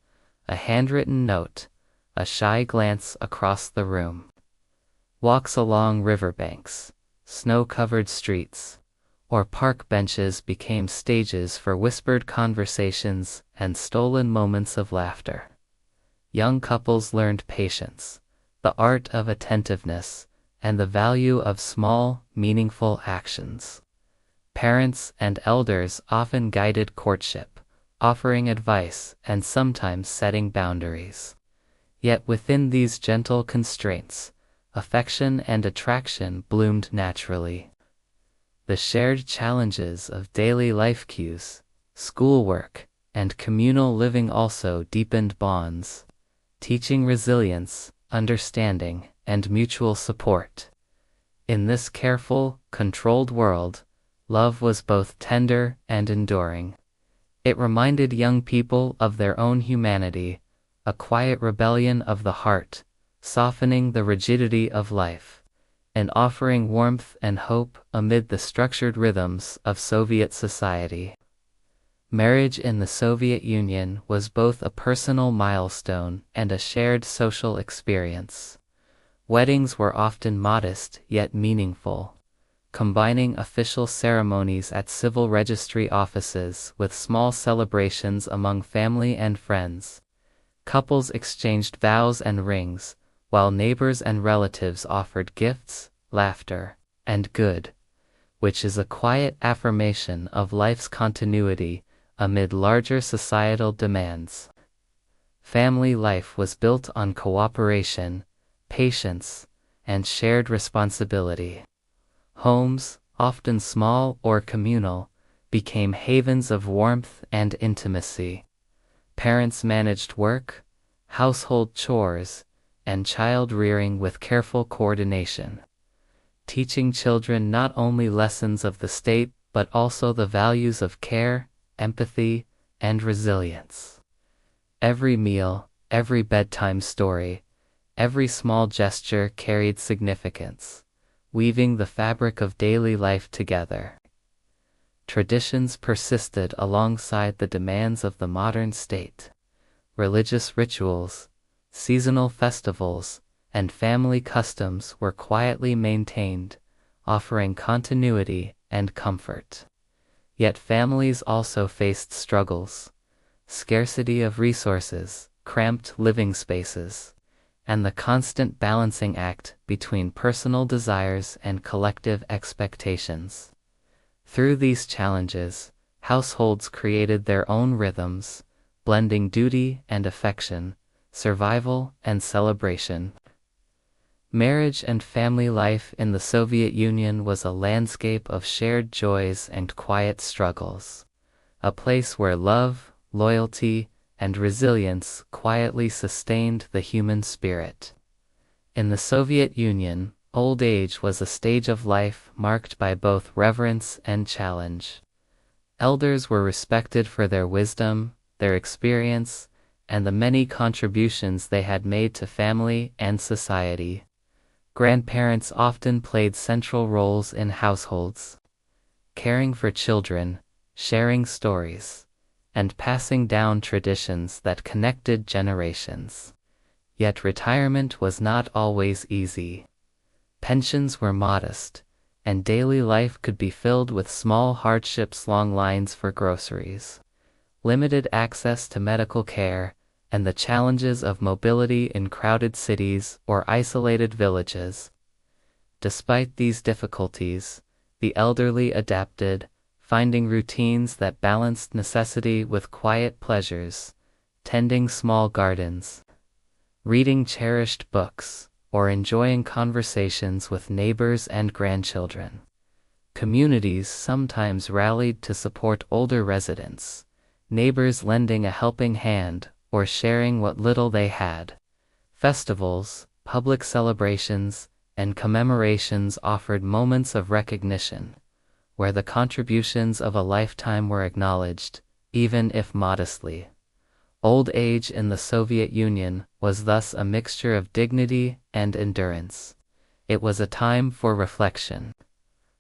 a handwritten note, a shy glance across the room. Walks along riverbanks, snow-covered streets, or park benches became stages for whispered conversations and stolen moments of laughter. Young couples learned patience, the art of attentiveness, and the value of small, meaningful actions. Parents and elders often guided courtship, offering advice and sometimes setting boundaries. Yet within these gentle constraints, affection and attraction bloomed naturally. The shared challenges of daily life cues, schoolwork, and communal living also deepened bonds, teaching resilience, understanding, and mutual support. In this careful, controlled world, love was both tender and enduring. It reminded young people of their own humanity, a quiet rebellion of the heart, softening the rigidity of life, and offering warmth and hope amid the structured rhythms of Soviet society. Marriage in the Soviet Union was both a personal milestone and a shared social experience. Weddings were often modest yet meaningful, combining official ceremonies at civil registry offices with small celebrations among family and friends. Couples exchanged vows and rings, while neighbors and relatives offered gifts, laughter, and good, which is a quiet affirmation of life's continuity amid larger societal demands. Family life was built on cooperation, patience, and shared responsibility. Homes, often small or communal, became havens of warmth and intimacy. Parents managed work, household chores, and child rearing with careful coordination, teaching children not only lessons of the state but also the values of care, empathy, and resilience. Every meal, every bedtime story, every small gesture carried significance, weaving the fabric of daily life together. Traditions persisted alongside the demands of the modern state. Religious rituals, seasonal festivals, and family customs were quietly maintained, offering continuity and comfort. Yet families also faced struggles: scarcity of resources, cramped living spaces, and the constant balancing act between personal desires and collective expectations. Through these challenges, households created their own rhythms, blending duty and affection, survival and celebration. Marriage and family life in the Soviet Union was a landscape of shared joys and quiet struggles, a place where love, loyalty, and resilience quietly sustained the human spirit. In the Soviet Union, old age was a stage of life marked by both reverence and challenge. Elders were respected for their wisdom, their experience, and the many contributions they had made to family and society. Grandparents often played central roles in households, caring for children, sharing stories, and passing down traditions that connected generations. Yet retirement was not always easy. Pensions were modest, and daily life could be filled with small hardships: long lines for groceries, limited access to medical care, and the challenges of mobility in crowded cities or isolated villages. Despite these difficulties, the elderly adapted, finding routines that balanced necessity with quiet pleasures, tending small gardens, reading cherished books, or enjoying conversations with neighbors and grandchildren. Communities sometimes rallied to support older residents, neighbors lending a helping hand or sharing what little they had. Festivals, public celebrations, and commemorations offered moments of recognition, where the contributions of a lifetime were acknowledged, even if modestly. Old age in the Soviet Union was thus a mixture of dignity and endurance. It was a time for reflection,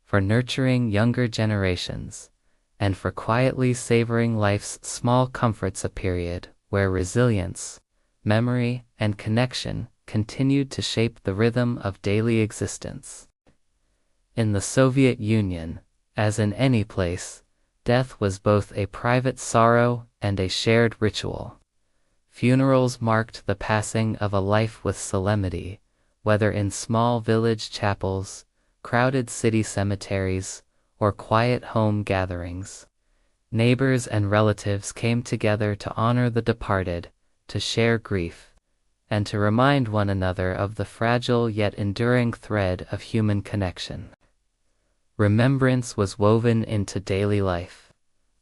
for nurturing younger generations, and for quietly savoring life's small comforts, a period where resilience, memory, and connection continued to shape the rhythm of daily existence. In the Soviet Union, as in any place, death was both a private sorrow and a shared ritual. Funerals marked the passing of a life with solemnity, whether in small village chapels, crowded city cemeteries, or quiet home gatherings. Neighbors and relatives came together to honor the departed, to share grief, and to remind one another of the fragile yet enduring thread of human connection. Remembrance was woven into daily life.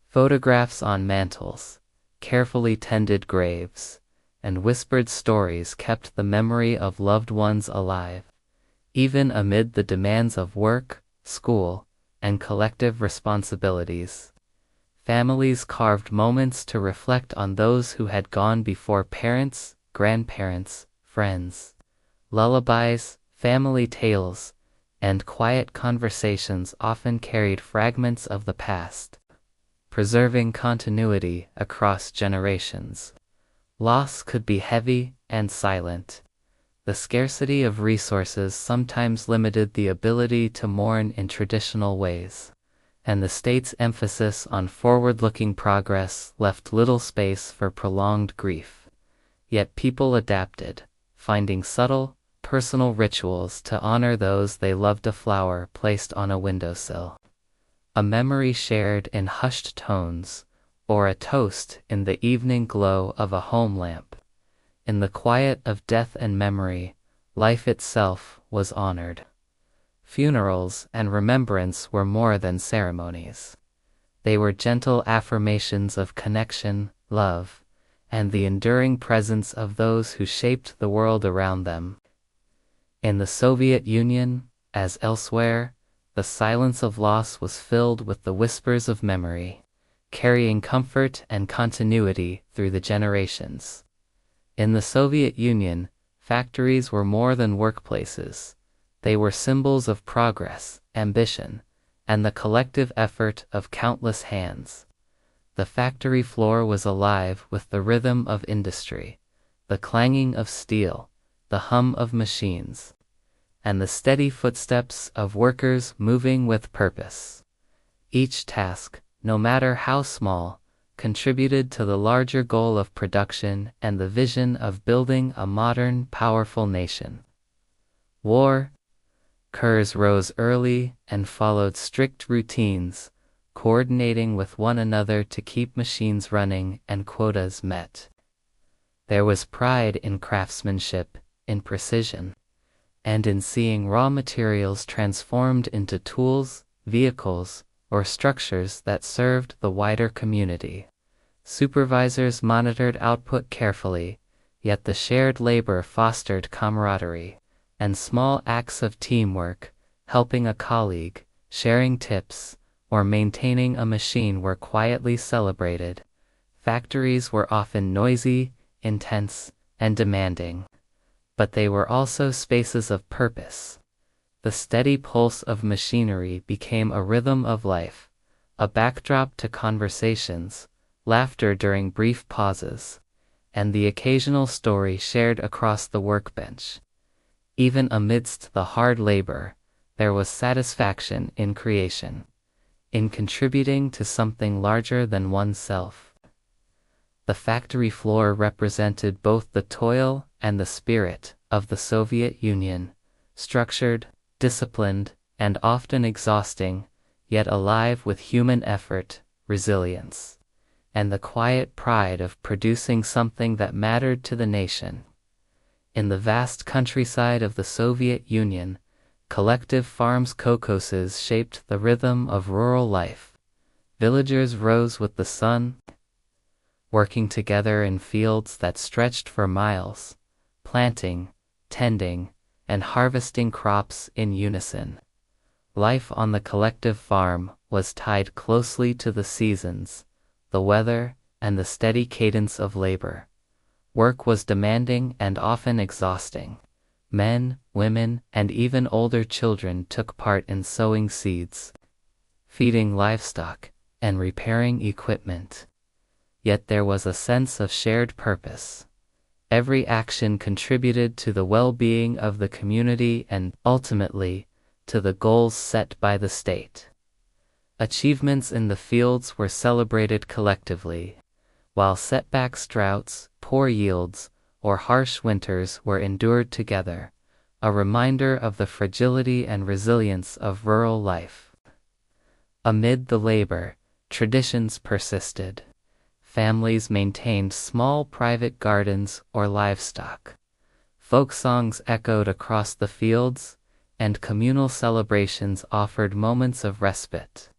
Photographs on mantels, carefully tended graves, and whispered stories kept the memory of loved ones alive, even amid the demands of work, school, and collective responsibilities. Families carved moments to reflect on those who had gone before: parents, grandparents, friends. Lullabies, family tales, and quiet conversations often carried fragments of the past, preserving continuity across generations. Loss could be heavy and silent. The scarcity of resources sometimes limited the ability to mourn in traditional ways, and the state's emphasis on forward-looking progress left little space for prolonged grief. Yet people adapted, finding subtle, personal rituals to honor those they loved. A flower placed on a windowsill, a memory shared in hushed tones, or a toast in the evening glow of a home lamp. In the quiet of death and memory, life itself was honored. Funerals and remembrance were more than ceremonies. They were gentle affirmations of connection, love, and the enduring presence of those who shaped the world around them. In the Soviet Union, as elsewhere, the silence of loss was filled with the whispers of memory, carrying comfort and continuity through the generations. In the Soviet Union, factories were more than workplaces. They were symbols of progress, ambition, and the collective effort of countless hands. The factory floor was alive with the rhythm of industry, the clanging of steel, the hum of machines, and the steady footsteps of workers moving with purpose. Each task, no matter how small, contributed to the larger goal of production and the vision of building a modern, powerful nation. Workers rose early and followed strict routines, coordinating with one another to keep machines running and quotas met. There was pride in craftsmanship, in precision, and in seeing raw materials transformed into tools, vehicles, or structures that served the wider community. Supervisors monitored output carefully, yet the shared labor fostered camaraderie, and small acts of teamwork, helping a colleague, sharing tips, or maintaining a machine were quietly celebrated. Factories were often noisy, intense, and demanding, but they were also spaces of purpose. The steady pulse of machinery became a rhythm of life, a backdrop to conversations, laughter during brief pauses, and the occasional story shared across the workbench. Even amidst the hard labor, there was satisfaction in creation, in contributing to something larger than oneself. The factory floor represented both the toil and the spirit of the Soviet Union, structured, disciplined, and often exhausting, yet alive with human effort, resilience, and the quiet pride of producing something that mattered to the nation. In the vast countryside of the Soviet Union, collective farms kolkhozes shaped the rhythm of rural life. Villagers rose with the sun, working together in fields that stretched for miles, planting, tending, and harvesting crops in unison. Life on the collective farm was tied closely to the seasons, the weather, and the steady cadence of labor. Work was demanding and often exhausting. Men, women, and even older children took part in sowing seeds, feeding livestock, and repairing equipment. Yet there was a sense of shared purpose. Every action contributed to the well-being of the community and, ultimately, to the goals set by the state. Achievements in the fields were celebrated collectively, while setbacks, droughts, poor yields, or harsh winters were endured together, a reminder of the fragility and resilience of rural life. Amid the labor, traditions persisted. Families maintained small private gardens or livestock. Folk songs echoed across the fields, and communal celebrations offered moments of respite.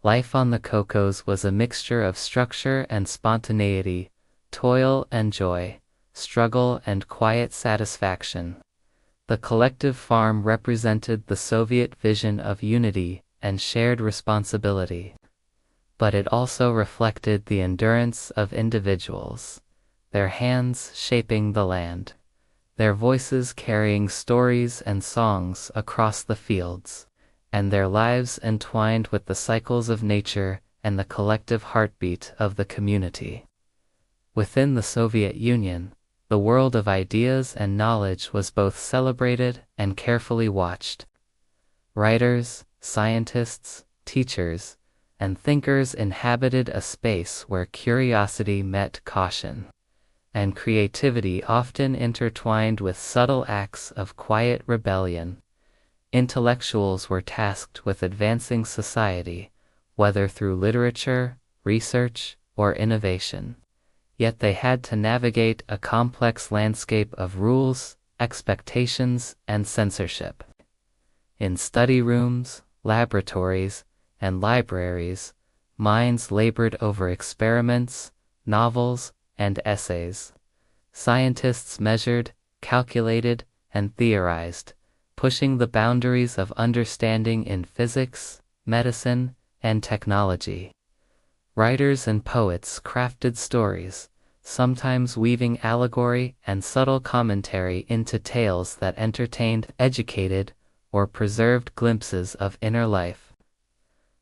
Life on the kolkhoz was a mixture of structure and spontaneity, toil and joy, struggle and quiet satisfaction. The collective farm represented the Soviet vision of unity and shared responsibility. But it also reflected the endurance of individuals, their hands shaping the land, their voices carrying stories and songs across the fields, and their lives entwined with the cycles of nature and the collective heartbeat of the community. Within the Soviet Union, the world of ideas and knowledge was both celebrated and carefully watched. Writers, scientists, teachers, and thinkers inhabited a space where curiosity met caution. and creativity often intertwined with subtle acts of quiet rebellion. Intellectuals were tasked with advancing society, whether through literature, research, or innovation. Yet they had to navigate a complex landscape of rules, expectations, and censorship. In study rooms, laboratories, and libraries, minds labored over experiments, novels, and essays. Scientists measured, calculated, and theorized, pushing the boundaries of understanding in physics, medicine, and technology. Writers and poets crafted stories, sometimes weaving allegory and subtle commentary into tales that entertained, educated, or preserved glimpses of inner life.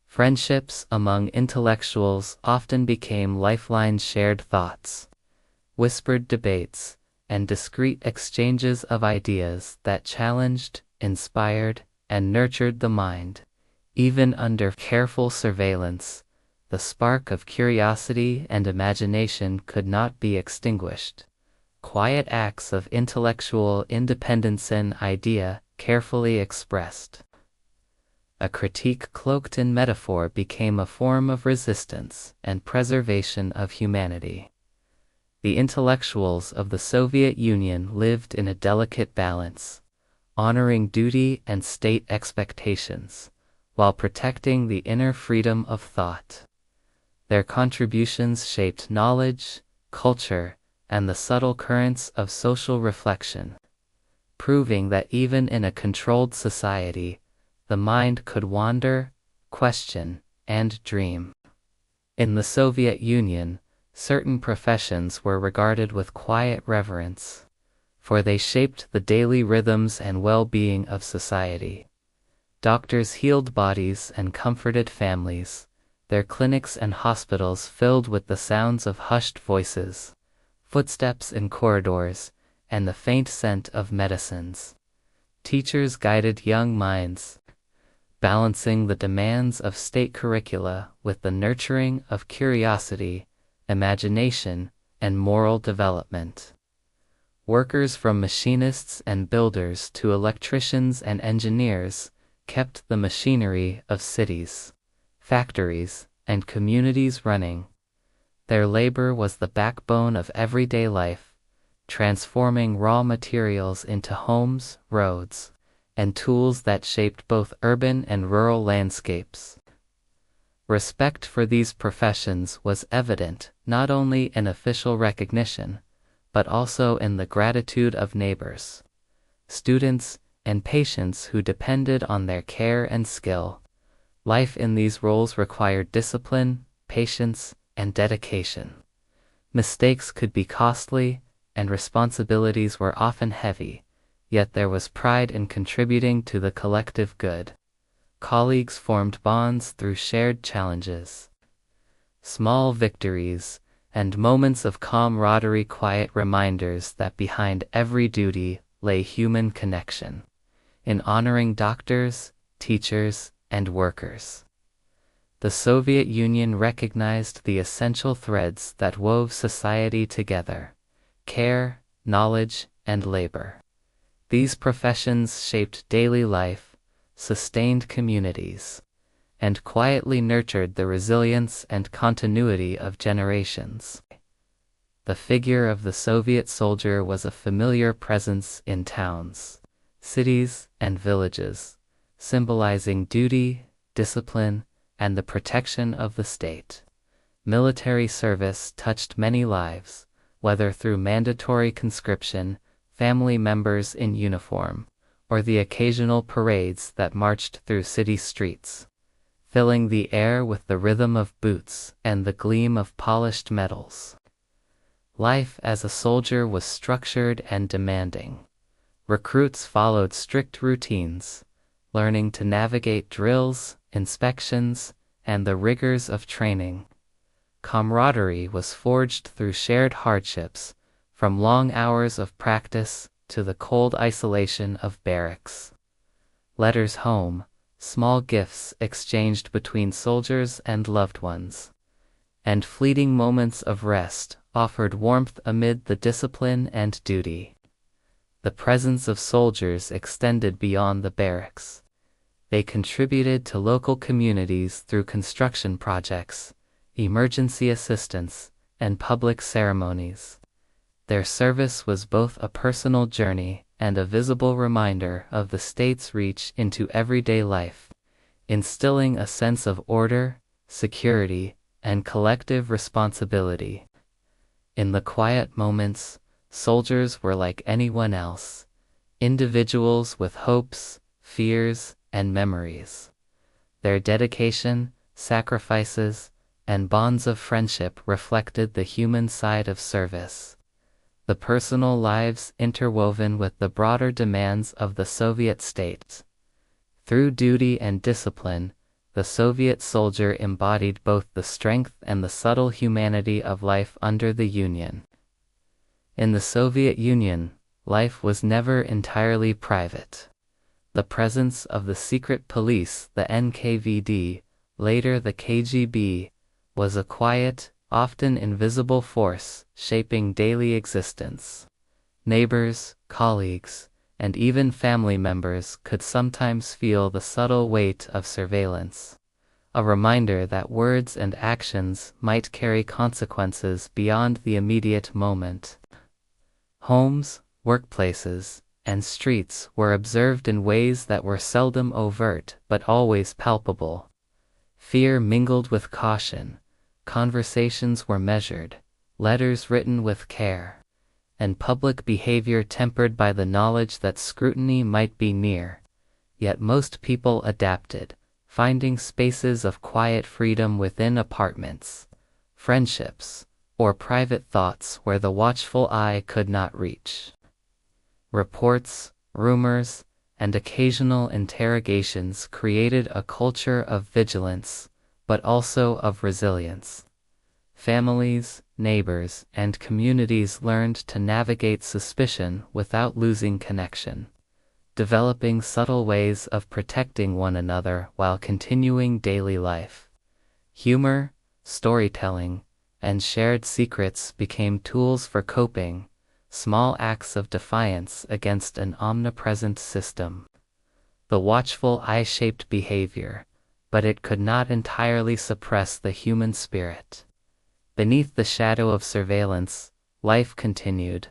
Friendships among intellectuals often became lifeline shared thoughts, whispered debates, and discreet exchanges of ideas that challenged, inspired, and nurtured the mind. Even under careful surveillance, the spark of curiosity and imagination could not be extinguished. Quiet acts of intellectual independence, an idea carefully expressed. A critique cloaked in metaphor became a form of resistance and preservation of humanity. The intellectuals of the Soviet Union lived in a delicate balance, honoring duty and state expectations, while protecting the inner freedom of thought. Their contributions shaped knowledge, culture, and the subtle currents of social reflection, proving that even in a controlled society, the mind could wander, question, and dream. In the Soviet Union, certain professions were regarded with quiet reverence, for they shaped the daily rhythms and well-being of society. Doctors healed bodies and comforted families, their clinics and hospitals filled with the sounds of hushed voices, footsteps in corridors, and the faint scent of medicines. Teachers guided young minds, balancing the demands of state curricula with the nurturing of curiosity, imagination, and moral development. Workers from machinists and builders to electricians and engineers kept the machinery of cities, factories, and communities running. Their labor was the backbone of everyday life, transforming raw materials into homes, roads, and tools that shaped both urban and rural landscapes. Respect for these professions was evident not only in official recognition, but also in the gratitude of neighbors, students, and patients who depended on their care and skill. Life in these roles required discipline, patience, and dedication. Mistakes could be costly, and responsibilities were often heavy, yet there was pride in contributing to the collective good. Colleagues formed bonds through shared challenges, small victories, and moments of camaraderie, quiet reminders that behind every duty lay human connection. In honoring doctors, teachers, and workers, the Soviet Union recognized the essential threads that wove society together: care, knowledge, and labor. These professions shaped daily life, sustained communities, and quietly nurtured the resilience and continuity of generations. The figure of the Soviet soldier was a familiar presence in towns, cities, and villages, symbolizing duty, discipline, and the protection of the state. Military service touched many lives, whether through mandatory conscription, family members in uniform, or the occasional parades that marched through city streets, filling the air with the rhythm of boots and the gleam of polished metals. Life as a soldier was structured and demanding. Recruits followed strict routines, learning to navigate drills, inspections, and the rigors of training. Camaraderie was forged through shared hardships, from long hours of practice to the cold isolation of barracks. Letters home, small gifts exchanged between soldiers and loved ones, and fleeting moments of rest offered warmth amid the discipline and duty. The presence of soldiers extended beyond the barracks. They contributed to local communities through construction projects, emergency assistance, and public ceremonies. Their service was both a personal journey and a visible reminder of the state's reach into everyday life, instilling a sense of order, security, and collective responsibility. In the quiet moments, soldiers were like anyone else, individuals with hopes, fears, and memories. Their dedication, sacrifices, and bonds of friendship reflected the human side of service. The personal lives interwoven with the broader demands of the Soviet state. Through duty and discipline, the Soviet soldier embodied both the strength and the subtle humanity of life under the Union. In the Soviet Union, life was never entirely private. The presence of the secret police, the NKVD, later the KGB, was a quiet, often invisible force shaping daily existence. Neighbors, colleagues, and even family members could sometimes feel the subtle weight of surveillance, a reminder that words and actions might carry consequences beyond the immediate moment. Homes, workplaces, and streets were observed in ways that were seldom overt but always palpable. Fear mingled with caution, conversations were measured, letters written with care, and public behavior tempered by the knowledge that scrutiny might be near. Yet most people adapted, finding spaces of quiet freedom within apartments, friendships, or private thoughts where the watchful eye could not reach. Reports, rumors, and occasional interrogations created a culture of vigilance, but also of resilience. Families, neighbors, and communities learned to navigate suspicion without losing connection, developing subtle ways of protecting one another while continuing daily life. Humor, storytelling, and shared secrets became tools for coping, small acts of defiance against an omnipresent system. The watchful eye shaped behavior, but it could not entirely suppress the human spirit. Beneath the shadow of surveillance, life continued.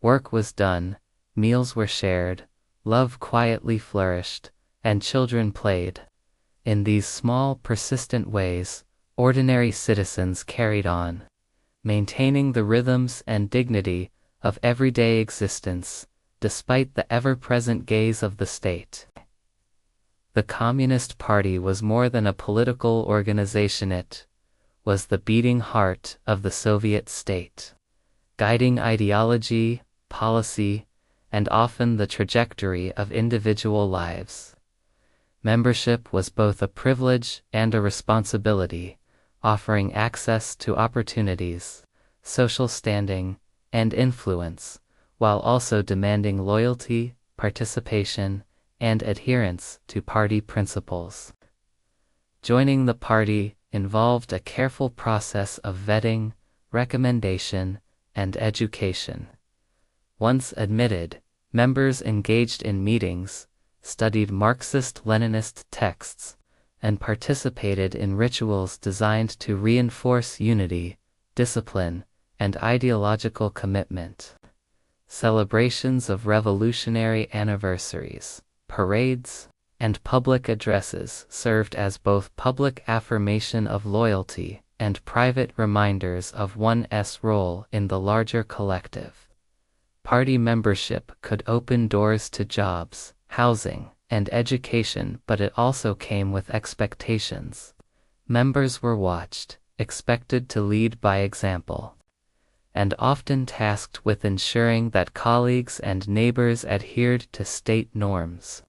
Work was done, meals were shared, love quietly flourished, and children played. In these small, persistent ways, ordinary citizens carried on, maintaining the rhythms and dignity of everyday existence, despite the ever-present gaze of the state. The Communist Party was more than a political organization. It was the beating heart of the Soviet state, guiding ideology, policy, and often the trajectory of individual lives. Membership was both a privilege and a responsibility, offering access to opportunities, social standing, and influence, while also demanding loyalty, participation, and adherence to party principles. Joining the party involved a careful process of vetting, recommendation, and education. Once admitted, members engaged in meetings, studied Marxist-Leninist texts, and participated in rituals designed to reinforce unity, discipline, and ideological commitment. Celebrations of revolutionary anniversaries, parades, and public addresses served as both public affirmation of loyalty and private reminders of one's role in the larger collective. Party membership could open doors to jobs, housing, and education, but it also came with expectations. Members were watched, expected to lead by example, and often tasked with ensuring that colleagues and neighbors adhered to state norms.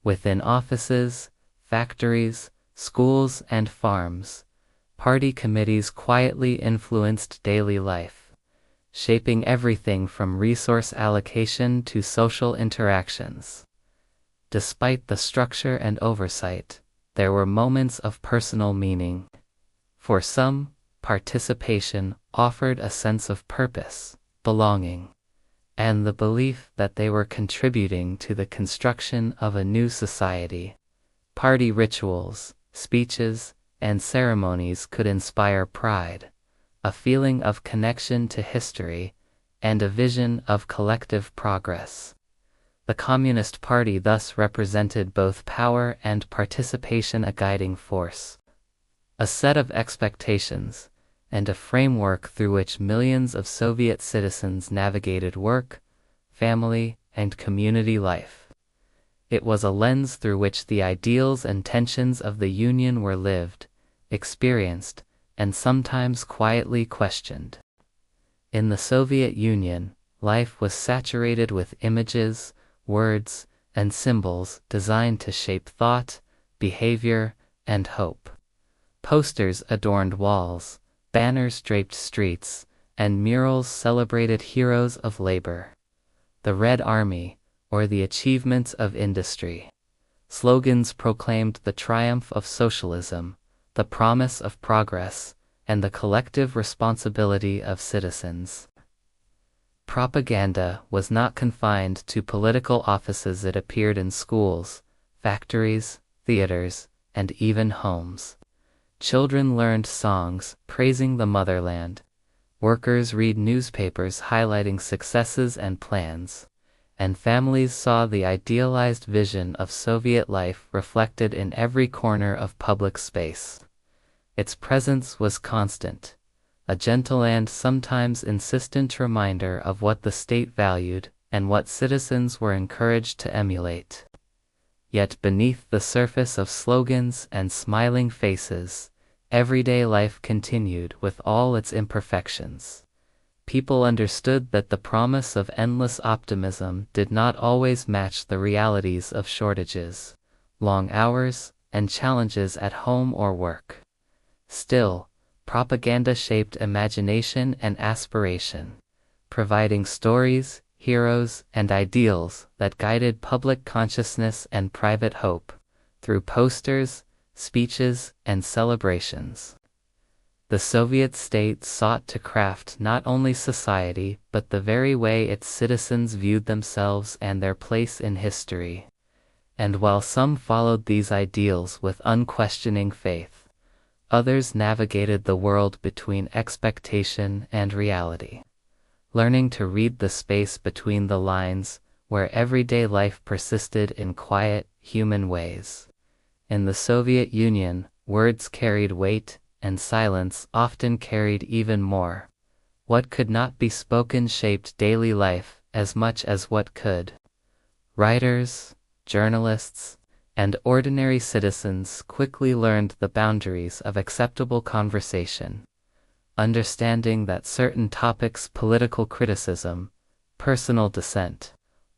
Within offices, factories, schools, and farms, party committees quietly influenced daily life, shaping everything from resource allocation to social interactions. Despite the structure and oversight, there were moments of personal meaning. For some, participation offered a sense of purpose, belonging, and the belief that they were contributing to the construction of a new society. Party rituals, speeches, and ceremonies could inspire pride, a feeling of connection to history, and a vision of collective progress. The Communist Party thus represented both power and participation, a guiding force, a set of expectations, and a framework through which millions of Soviet citizens navigated work, family, and community life. It was a lens through which the ideals and tensions of the Union were lived, experienced, and sometimes quietly questioned. In the Soviet Union, life was saturated with images, words, and symbols designed to shape thought, behavior, and hope. Posters adorned walls, banners draped streets, and murals celebrated heroes of labor, the Red Army, or the achievements of industry. Slogans proclaimed the triumph of socialism, the promise of progress, and the collective responsibility of citizens. Propaganda was not confined to political offices. It appeared in schools, factories, theaters, and even homes. Children learned songs praising the motherland. Workers read newspapers highlighting successes and plans, and families saw the idealized vision of Soviet life reflected in every corner of public space. Its presence was constant, a gentle and sometimes insistent reminder of what the state valued and what citizens were encouraged to emulate. Yet beneath the surface of slogans and smiling faces, everyday life continued with all its imperfections. People understood that the promise of endless optimism did not always match the realities of shortages, long hours, and challenges at home or work. Still, propaganda shaped imagination and aspiration, providing stories, heroes, and ideals that guided public consciousness and private hope through posters, speeches, and celebrations. The Soviet state sought to craft not only society but the very way its citizens viewed themselves and their place in history. And while some followed these ideals with unquestioning faith, others navigated the world between expectation and reality, learning to read the space between the lines where everyday life persisted in quiet, human ways. In the Soviet Union, words carried weight, and silence often carried even more. What could not be spoken shaped daily life as much as what could. Writers, journalists, and ordinary citizens quickly learned the boundaries of acceptable conversation, understanding that certain topics, political criticism, personal dissent,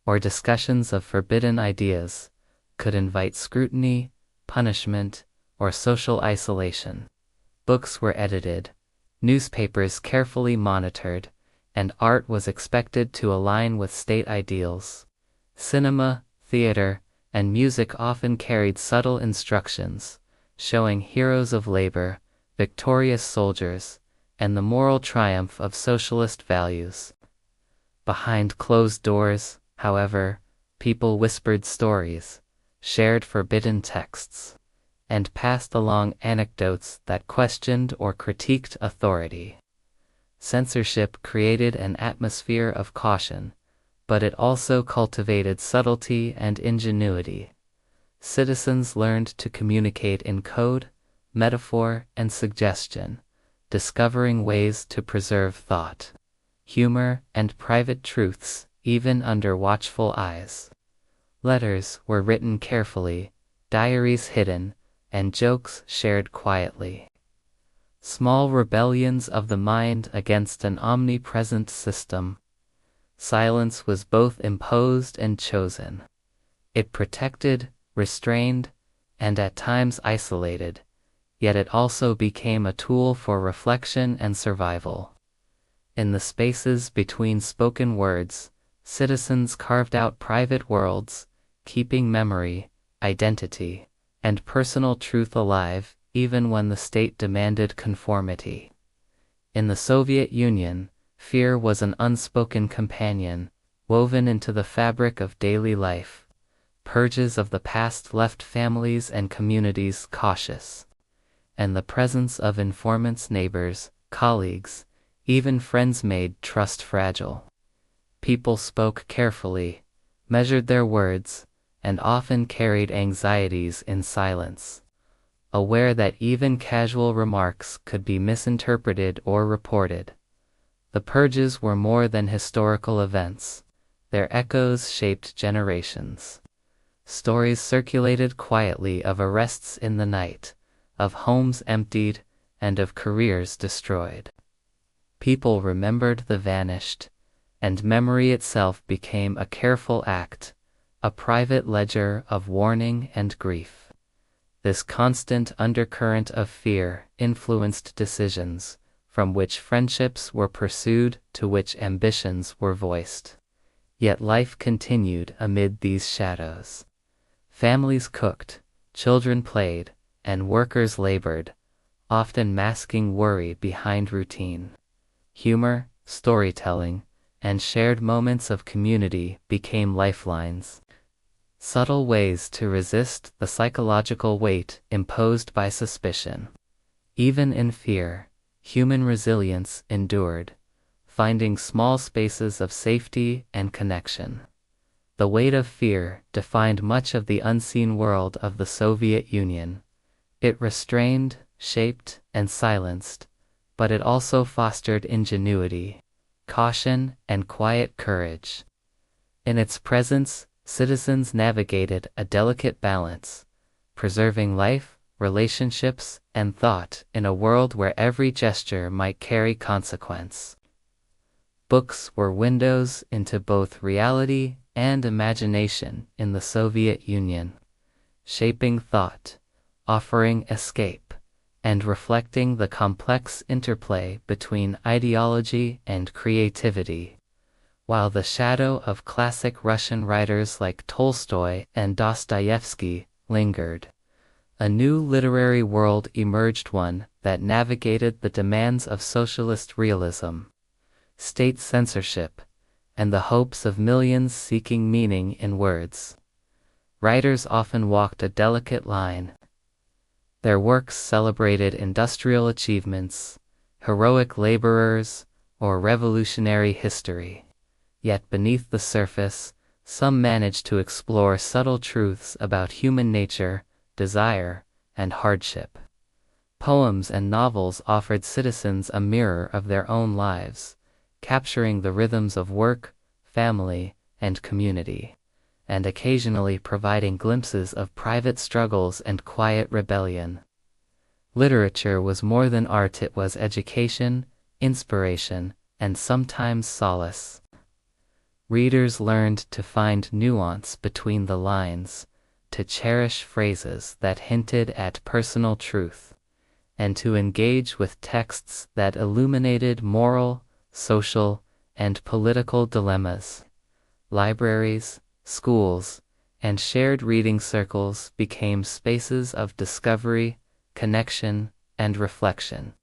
or discussions of forbidden ideas, could invite scrutiny, punishment, or social isolation. Books were edited, newspapers carefully monitored, and art was expected to align with state ideals. Cinema, theater, and music often carried subtle instructions, showing heroes of labor, victorious soldiers, and the moral triumph of socialist values. Behind closed doors, however, people whispered stories, shared forbidden texts, and passed along anecdotes that questioned or critiqued authority. Censorship created an atmosphere of caution, but it also cultivated subtlety and ingenuity. Citizens learned to communicate in code, metaphor, and suggestion, discovering ways to preserve thought, humor, and private truths, even under watchful eyes. Letters were written carefully, diaries hidden, and jokes shared quietly. Small rebellions of the mind against an omnipresent system. Silence was both imposed and chosen. It protected, restrained, and at times isolated, yet it also became a tool for reflection and survival. In the spaces between spoken words, citizens carved out private worlds, keeping memory, identity, and personal truth alive, even when the state demanded conformity. In the Soviet Union, fear was an unspoken companion, woven into the fabric of daily life. Purges of the past left families and communities cautious, and the presence of informants, neighbors, colleagues, even friends made trust fragile. People spoke carefully, measured their words, and often carried anxieties in silence, aware that even casual remarks could be misinterpreted or reported. The purges were more than historical events. Their echoes shaped generations. Stories circulated quietly of arrests in the night, of homes emptied, and of careers destroyed. People remembered the vanished, and memory itself became a careful act, a private ledger of warning and grief. This constant undercurrent of fear influenced decisions, from which friendships were pursued to which ambitions were voiced. Yet life continued amid these shadows. Families cooked, children played, and workers labored, often masking worry behind routine. Humor, storytelling, and shared moments of community became lifelines, subtle ways to resist the psychological weight imposed by suspicion. Even in fear, human resilience endured, finding small spaces of safety and connection. The weight of fear defined much of the unseen world of the Soviet Union. It restrained, shaped, and silenced, but it also fostered ingenuity, caution, and quiet courage. In its presence, citizens navigated a delicate balance, preserving life, relationships, and thought in a world where every gesture might carry consequence. Books were windows into both reality and imagination in the Soviet Union, shaping thought, offering escape, and reflecting the complex interplay between ideology and creativity. While the shadow of classic Russian writers like Tolstoy and Dostoevsky lingered, a new literary world emerged, one that navigated the demands of socialist realism, state censorship, and the hopes of millions seeking meaning in words. Writers often walked a delicate line. Their works celebrated industrial achievements, heroic laborers, or revolutionary history. Yet beneath the surface, some managed to explore subtle truths about human nature, desire, and hardship. Poems and novels offered citizens a mirror of their own lives, capturing the rhythms of work, family, and community, and occasionally providing glimpses of private struggles and quiet rebellion. Literature was more than art, it was education, inspiration, and sometimes solace. Readers learned to find nuance between the lines, to cherish phrases that hinted at personal truth, and to engage with texts that illuminated moral, social, and political dilemmas. Libraries, schools, and shared reading circles became spaces of discovery, connection, and reflection.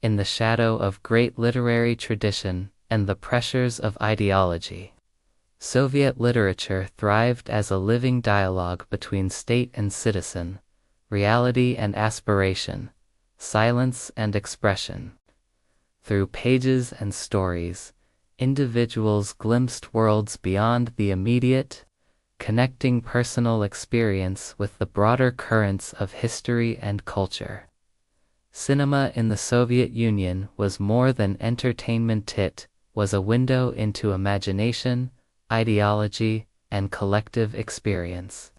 In the shadow of great literary tradition and the pressures of ideology, Soviet literature thrived as a living dialogue between state and citizen, reality and aspiration, silence and expression. Through pages and stories, individuals glimpsed worlds beyond the immediate, connecting personal experience with the broader currents of history and culture. Cinema in the Soviet Union was more than entertainment, it was a window into imagination, ideology, and collective experience.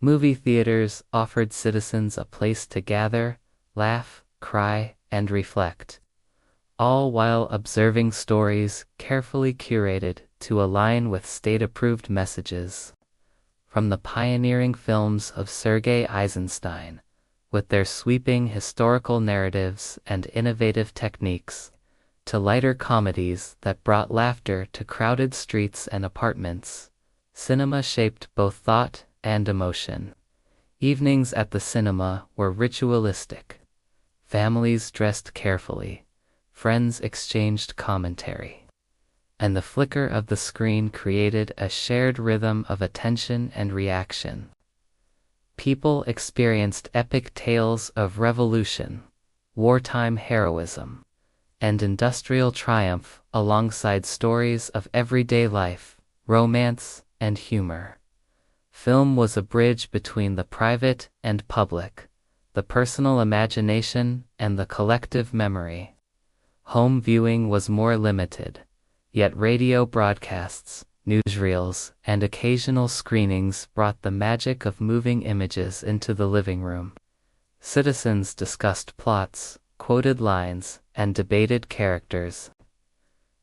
Movie theaters offered citizens a place to gather, laugh, cry, and reflect, all while observing stories carefully curated to align with state-approved messages. From the pioneering films of Sergei Eisenstein, with their sweeping historical narratives and innovative techniques, to lighter comedies that brought laughter to crowded streets and apartments, cinema shaped both thought and emotion. Evenings at the cinema were ritualistic. Families dressed carefully, friends exchanged commentary, and the flicker of the screen created a shared rhythm of attention and reaction. People experienced epic tales of revolution, wartime heroism, and industrial triumph alongside stories of everyday life, romance, and humor. Film was a bridge between the private and public, the personal imagination and the collective memory. Home viewing was more limited, yet radio broadcasts, newsreels, and occasional screenings brought the magic of moving images into the living room. Citizens discussed plots, quoted lines, and debated characters,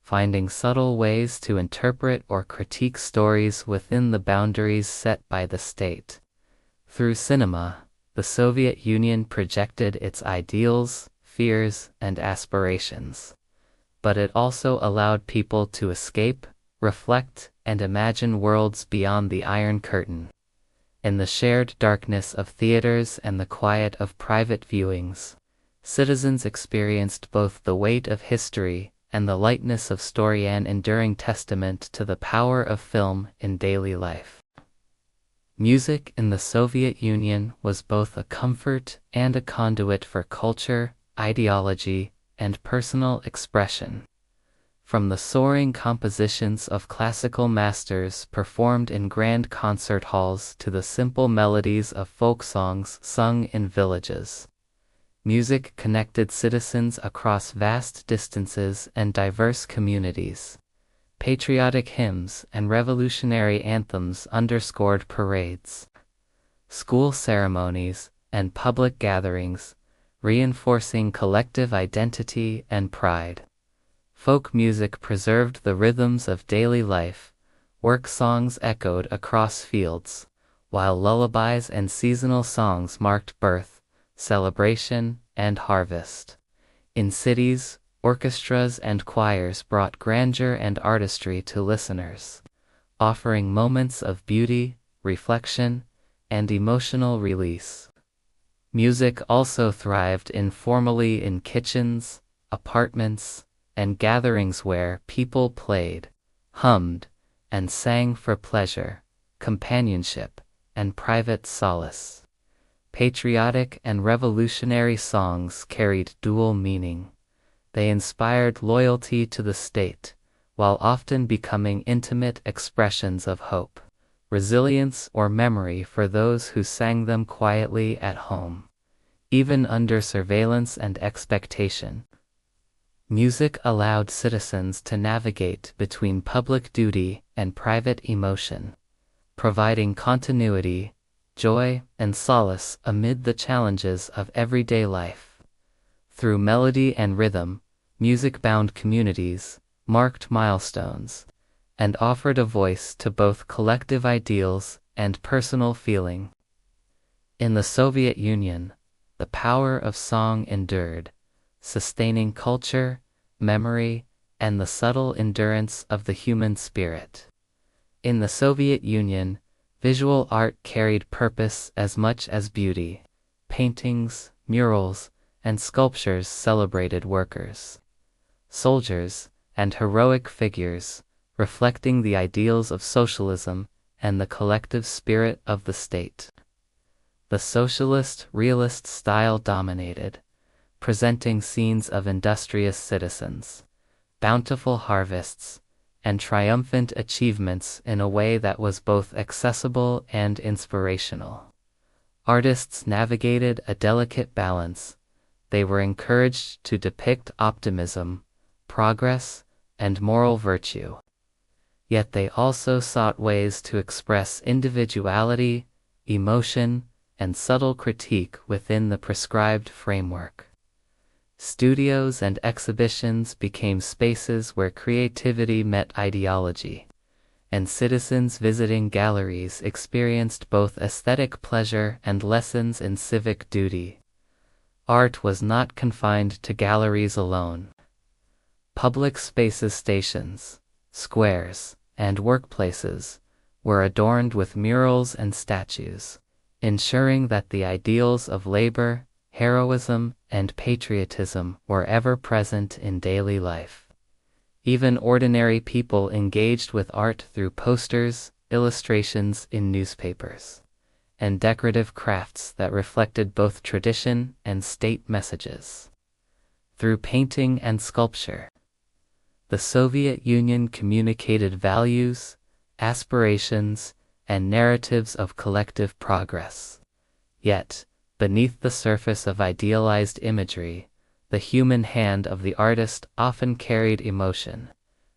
finding subtle ways to interpret or critique stories within the boundaries set by the state. Through cinema, the Soviet Union projected its ideals, fears, and aspirations. But it also allowed people to escape, reflect, and imagine worlds beyond the Iron Curtain. In the shared darkness of theaters and the quiet of private viewings, citizens experienced both the weight of history and the lightness of story, an enduring testament to the power of film in daily life. Music in the Soviet Union was both a comfort and a conduit for culture, ideology, and personal expression. From the soaring compositions of classical masters performed in grand concert halls to the simple melodies of folk songs sung in villages, music connected citizens across vast distances and diverse communities. Patriotic hymns and revolutionary anthems underscored parades, school ceremonies, and public gatherings, reinforcing collective identity and pride. Folk music preserved the rhythms of daily life, work songs echoed across fields, while lullabies and seasonal songs marked birth, celebration, and harvest. In cities, orchestras and choirs brought grandeur and artistry to listeners, offering moments of beauty, reflection, and emotional release. Music also thrived informally in kitchens, apartments, and gatherings where people played, hummed, and sang for pleasure, companionship, and private solace. Patriotic and revolutionary songs carried dual meaning. They inspired loyalty to the state, while often becoming intimate expressions of hope, resilience, or memory for those who sang them quietly at home. Even under surveillance and expectation, music allowed citizens to navigate between public duty and private emotion, providing continuity, joy, and solace amid the challenges of everyday life. Through melody and rhythm, music bound communities, marked milestones, and offered a voice to both collective ideals and personal feeling. In the Soviet Union, the power of song endured, sustaining culture, memory, and the subtle endurance of the human spirit. In the Soviet Union, visual art carried purpose as much as beauty. Paintings, murals, and sculptures celebrated workers, soldiers, and heroic figures, reflecting the ideals of socialism and the collective spirit of the state. The socialist realist style dominated, presenting scenes of industrious citizens, bountiful harvests, and triumphant achievements in a way that was both accessible and inspirational. Artists navigated a delicate balance. They were encouraged to depict optimism, progress, and moral virtue. Yet they also sought ways to express individuality, emotion, and subtle critique within the prescribed framework. Studios and exhibitions became spaces where creativity met ideology, and citizens visiting galleries experienced both aesthetic pleasure and lessons in civic duty. Art was not confined to galleries alone. Public spaces, stations, squares, and workplaces were adorned with murals and statues, ensuring that the ideals of labor, heroism, and patriotism were ever present in daily life. Even ordinary people engaged with art through posters, illustrations in newspapers, and decorative crafts that reflected both tradition and state messages. Through painting and sculpture, the Soviet Union communicated values, aspirations, and narratives of collective progress. Yet, beneath the surface of idealized imagery, the human hand of the artist often carried emotion,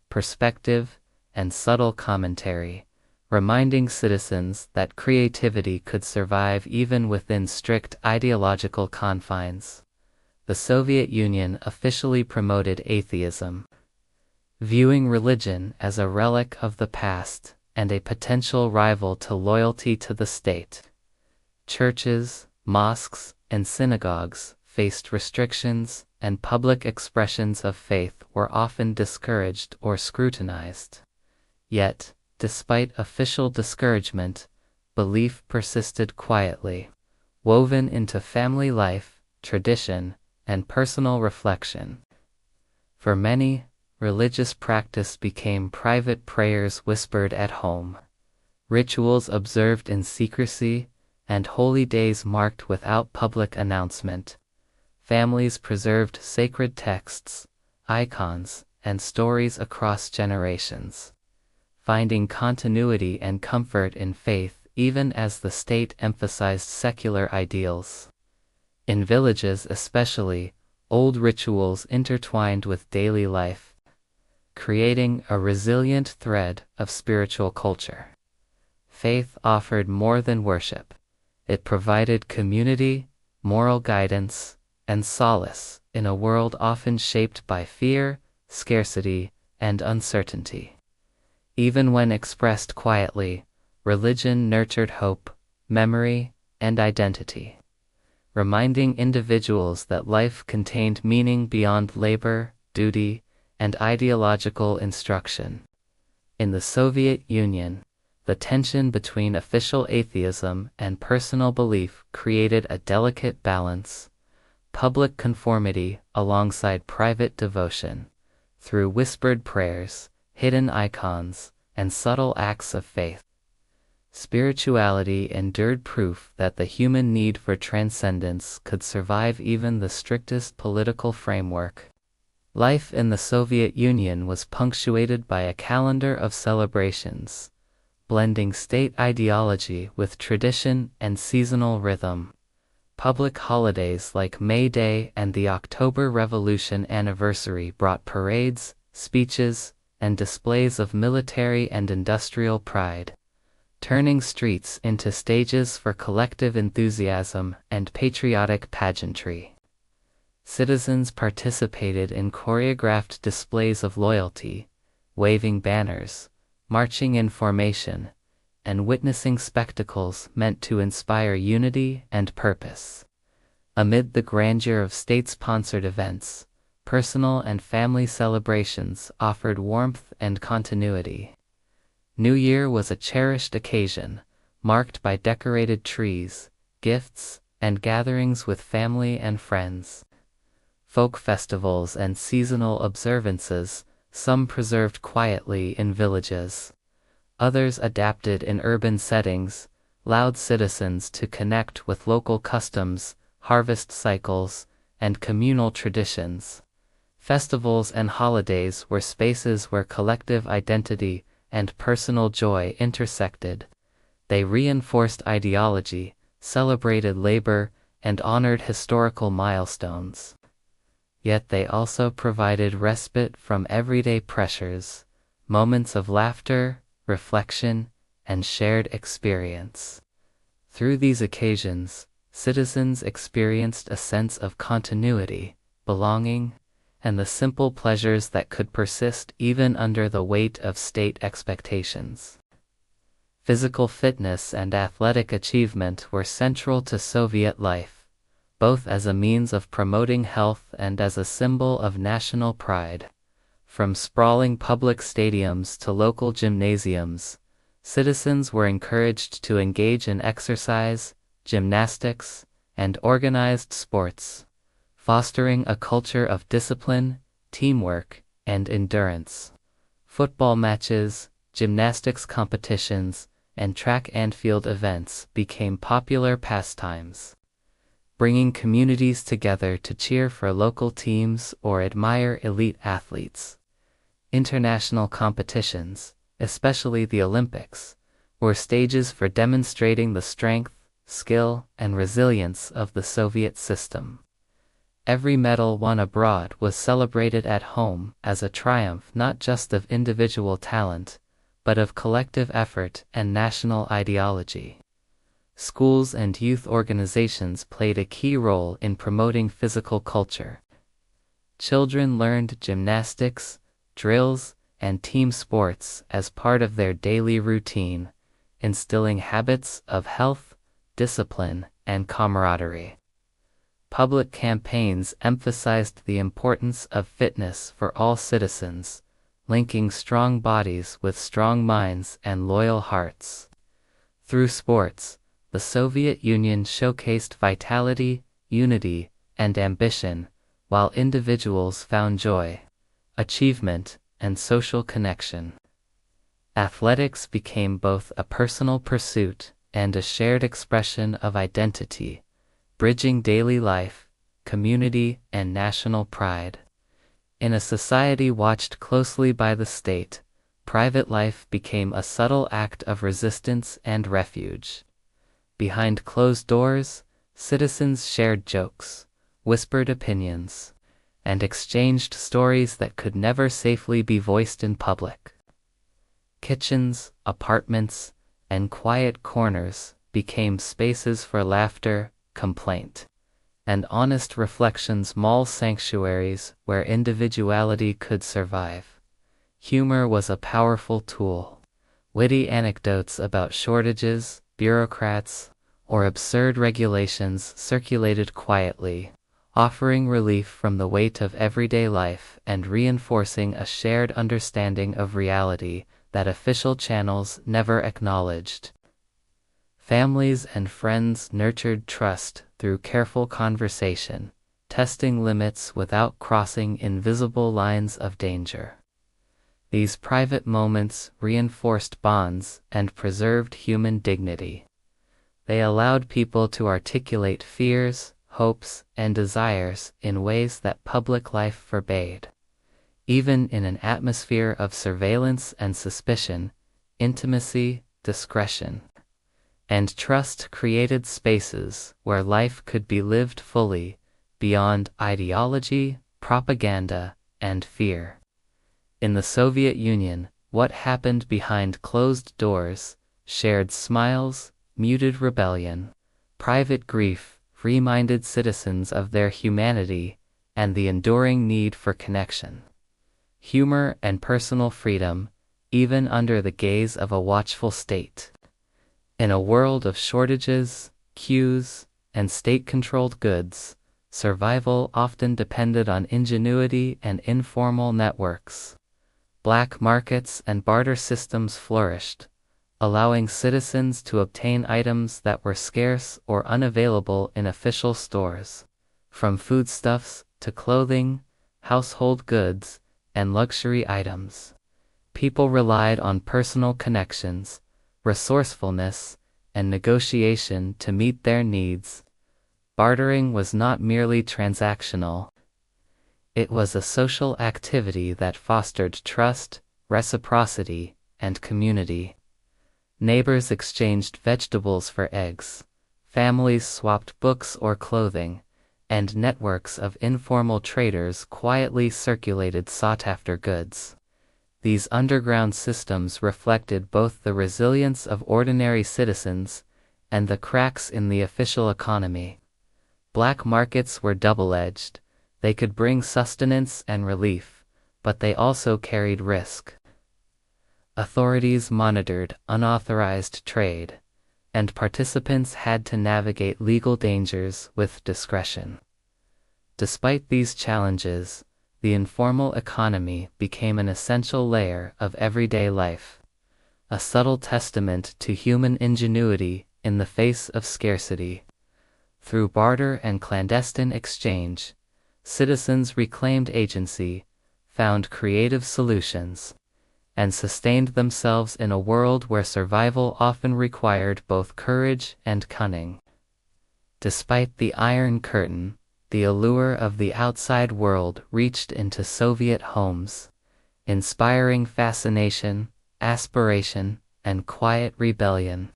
perspective, and subtle commentary, reminding citizens that creativity could survive even within strict ideological confines. The Soviet Union officially promoted atheism, viewing religion as a relic of the past and a potential rival to loyalty to the state. Churches, mosques, and synagogues faced restrictions, and public expressions of faith were often discouraged or scrutinized. Yet, despite official discouragement, belief persisted quietly, woven into family life, tradition, and personal reflection. For many, religious practice became private prayers whispered at home, rituals observed in secrecy, and holy days marked without public announcement. Families preserved sacred texts, icons, and stories across generations, finding continuity and comfort in faith even as the state emphasized secular ideals. In villages especially, old rituals intertwined with daily life, creating a resilient thread of spiritual culture. Faith offered more than worship. It provided community, moral guidance, and solace in a world often shaped by fear, scarcity, and uncertainty. Even when expressed quietly, religion nurtured hope, memory, and identity, reminding individuals that life contained meaning beyond labor, duty, and ideological instruction. In the Soviet Union, the tension between official atheism and personal belief created a delicate balance, public conformity alongside private devotion, through whispered prayers, hidden icons, and subtle acts of faith. Spirituality endured proof that the human need for transcendence could survive even the strictest political framework. Life in the Soviet Union was punctuated by a calendar of celebrations, blending state ideology with tradition and seasonal rhythm. Public holidays like May Day and the October Revolution anniversary brought parades, speeches, and displays of military and industrial pride, turning streets into stages for collective enthusiasm and patriotic pageantry. Citizens participated in choreographed displays of loyalty, waving banners, marching in formation, and witnessing spectacles meant to inspire unity and purpose. Amid the grandeur of state-sponsored events, personal and family celebrations offered warmth and continuity. New Year was a cherished occasion, marked by decorated trees, gifts, and gatherings with family and friends. Folk festivals and seasonal observances, some preserved quietly in villages, others adapted in urban settings, allowed citizens to connect with local customs, harvest cycles, and communal traditions. Festivals and holidays were spaces where collective identity and personal joy intersected. They reinforced ideology, celebrated labor, and honored historical milestones. Yet they also provided respite from everyday pressures, moments of laughter, reflection, and shared experience. Through these occasions, citizens experienced a sense of continuity, belonging, and the simple pleasures that could persist even under the weight of state expectations. Physical fitness and athletic achievement were central to Soviet life, both as a means of promoting health and as a symbol of national pride. From sprawling public stadiums to local gymnasiums, citizens were encouraged to engage in exercise, gymnastics, and organized sports, fostering a culture of discipline, teamwork, and endurance. Football matches, gymnastics competitions, and track and field events became popular pastimes, bringing communities together to cheer for local teams or admire elite athletes. International competitions, especially the Olympics, were stages for demonstrating the strength, skill, and resilience of the Soviet system. Every medal won abroad was celebrated at home as a triumph not just of individual talent, but of collective effort and national ideology. Schools and youth organizations played a key role in promoting physical culture. Children learned gymnastics, drills, and team sports as part of their daily routine, instilling habits of health, discipline, and camaraderie. Public campaigns emphasized the importance of fitness for all citizens, linking strong bodies with strong minds and loyal hearts. Through sports, the Soviet Union showcased vitality, unity, and ambition, while individuals found joy, achievement, and social connection. Athletics became both a personal pursuit and a shared expression of identity, bridging daily life, community, and national pride. In a society watched closely by the state, private life became a subtle act of resistance and refuge. Behind closed doors, citizens shared jokes, whispered opinions, and exchanged stories that could never safely be voiced in public. Kitchens, apartments, and quiet corners became spaces for laughter, complaint, and honest reflection, small sanctuaries where individuality could survive. Humor was a powerful tool. Witty anecdotes about shortages, bureaucrats, or absurd regulations circulated quietly, offering relief from the weight of everyday life and reinforcing a shared understanding of reality that official channels never acknowledged. Families and friends nurtured trust through careful conversation, testing limits without crossing invisible lines of danger. These private moments reinforced bonds and preserved human dignity. They allowed people to articulate fears, hopes, and desires in ways that public life forbade. Even in an atmosphere of surveillance and suspicion, intimacy, discretion, and trust created spaces where life could be lived fully, beyond ideology, propaganda, and fear. In the Soviet Union, what happened behind closed doors, shared smiles, muted rebellion, private grief, reminded citizens of their humanity and the enduring need for connection. Humor and personal freedom, even under the gaze of a watchful state. In a world of shortages, queues, and state-controlled goods, survival often depended on ingenuity and informal networks. Black markets and barter systems flourished, allowing citizens to obtain items that were scarce or unavailable in official stores. From foodstuffs to clothing, household goods, and luxury items, people relied on personal connections, resourcefulness, and negotiation to meet their needs. Bartering was not merely transactional. It was a social activity that fostered trust, reciprocity, and community. Neighbors exchanged vegetables for eggs, families swapped books or clothing, and networks of informal traders quietly circulated sought-after goods. These underground systems reflected both the resilience of ordinary citizens and the cracks in the official economy. Black markets were double-edged. They could bring sustenance and relief, but they also carried risk. Authorities monitored unauthorized trade, and participants had to navigate legal dangers with discretion. Despite these challenges, the informal economy became an essential layer of everyday life, a subtle testament to human ingenuity in the face of scarcity. Through barter and clandestine exchange, citizens reclaimed agency, found creative solutions, and sustained themselves in a world where survival often required both courage and cunning. Despite the Iron Curtain, the allure of the outside world reached into Soviet homes, inspiring fascination, aspiration, and quiet rebellion.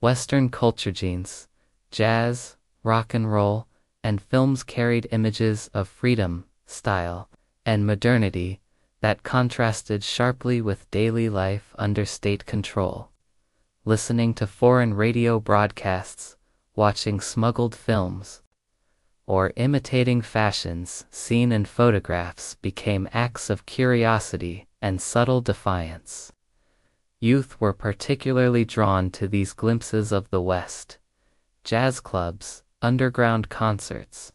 Western culture genes, jazz, rock and roll, and films carried images of freedom, style, and modernity that contrasted sharply with daily life under state control. Listening to foreign radio broadcasts, watching smuggled films, or imitating fashions seen in photographs became acts of curiosity and subtle defiance. Youth were particularly drawn to these glimpses of the West. Jazz clubs, underground concerts,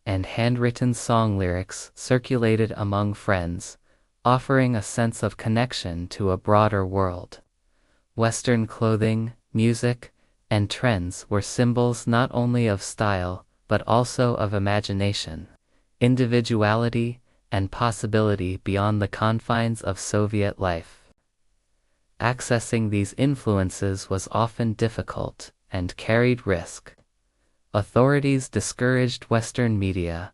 and handwritten song lyrics circulated among friends, offering a sense of connection to a broader world. Western clothing, music, and trends were symbols not only of style, but also of imagination, individuality, and possibility beyond the confines of Soviet life. Accessing these influences was often difficult and carried risk. Authorities discouraged Western media,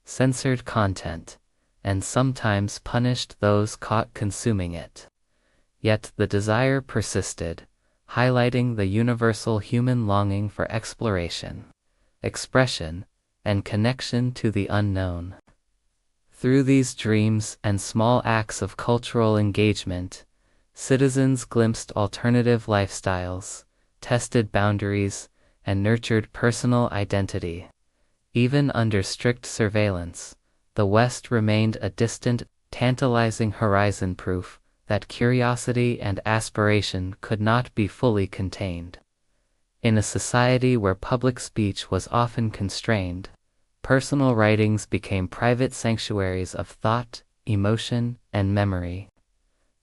censored content, and sometimes punished those caught consuming it. Yet the desire persisted, highlighting the universal human longing for exploration, expression, and connection to the unknown. Through these dreams and small acts of cultural engagement, citizens glimpsed alternative lifestyles, tested boundaries, and nurtured personal identity. Even under strict surveillance, the West remained a distant, tantalizing horizon, proof that curiosity and aspiration could not be fully contained. In a society where public speech was often constrained, personal writings became private sanctuaries of thought, emotion, and memory.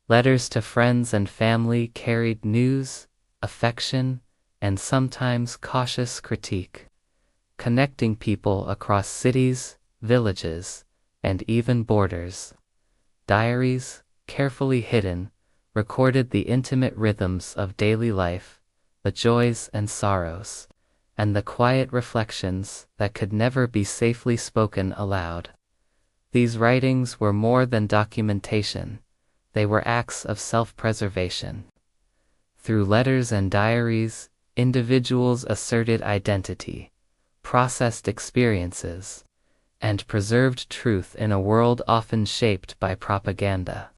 Letters to friends and family carried news, affection, and sometimes cautious critique, connecting people across cities, villages, and even borders. Diaries, carefully hidden, recorded the intimate rhythms of daily life, the joys and sorrows, and the quiet reflections that could never be safely spoken aloud. These writings were more than documentation, they were acts of self-preservation. Through letters and diaries, individuals asserted identity, processed experiences, and preserved truth in a world often shaped by propaganda.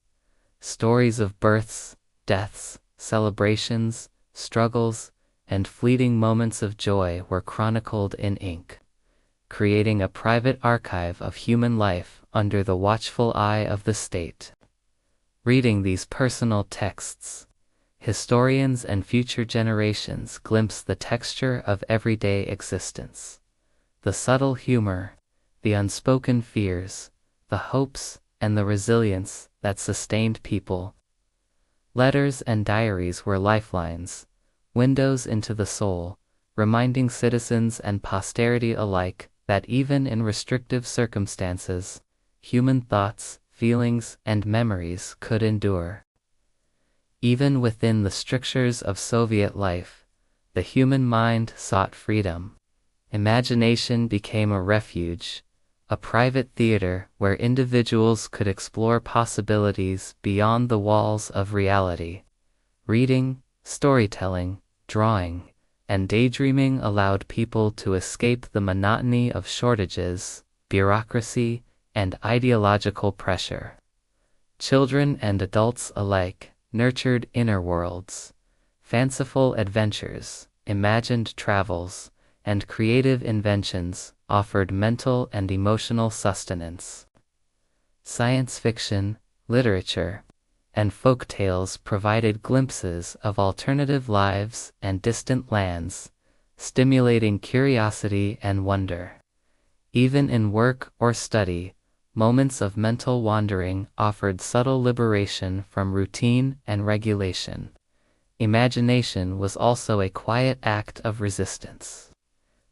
Stories of births, deaths, celebrations, struggles, and fleeting moments of joy were chronicled in ink, creating a private archive of human life under the watchful eye of the state. Reading these personal texts, historians and future generations glimpse the texture of everyday existence, the subtle humor, the unspoken fears, the hopes, and the resilience that sustained people. Letters and diaries were lifelines, windows into the soul, reminding citizens and posterity alike that even in restrictive circumstances, human thoughts, feelings, and memories could endure. Even within the strictures of Soviet life, the human mind sought freedom. Imagination became a refuge, a private theater where individuals could explore possibilities beyond the walls of reality. Reading, storytelling, drawing, and daydreaming allowed people to escape the monotony of shortages, bureaucracy, and ideological pressure. Children and adults alike nurtured inner worlds, fanciful adventures, imagined travels, and creative inventions offered mental and emotional sustenance. Science fiction, literature, and folk tales provided glimpses of alternative lives and distant lands, stimulating curiosity and wonder. Even in work or study, moments of mental wandering offered subtle liberation from routine and regulation. Imagination was also a quiet act of resistance.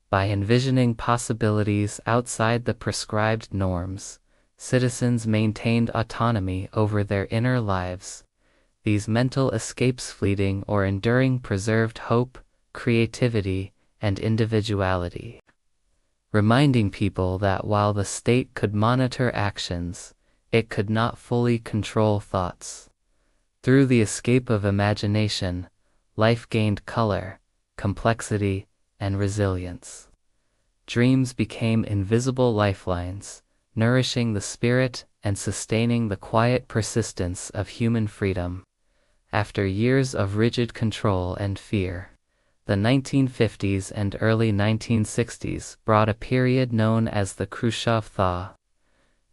By envisioning possibilities outside the prescribed norms, citizens maintained autonomy over their inner lives. These mental escapes, fleeting or enduring, preserved hope, creativity, and individuality, reminding people that while the state could monitor actions, it could not fully control thoughts. Through the escape of imagination, life gained color, complexity, and resilience. Dreams became invisible lifelines, nourishing the spirit and sustaining the quiet persistence of human freedom. After years of rigid control and fear, the 1950s and early 1960s brought a period known as the Khrushchev thaw.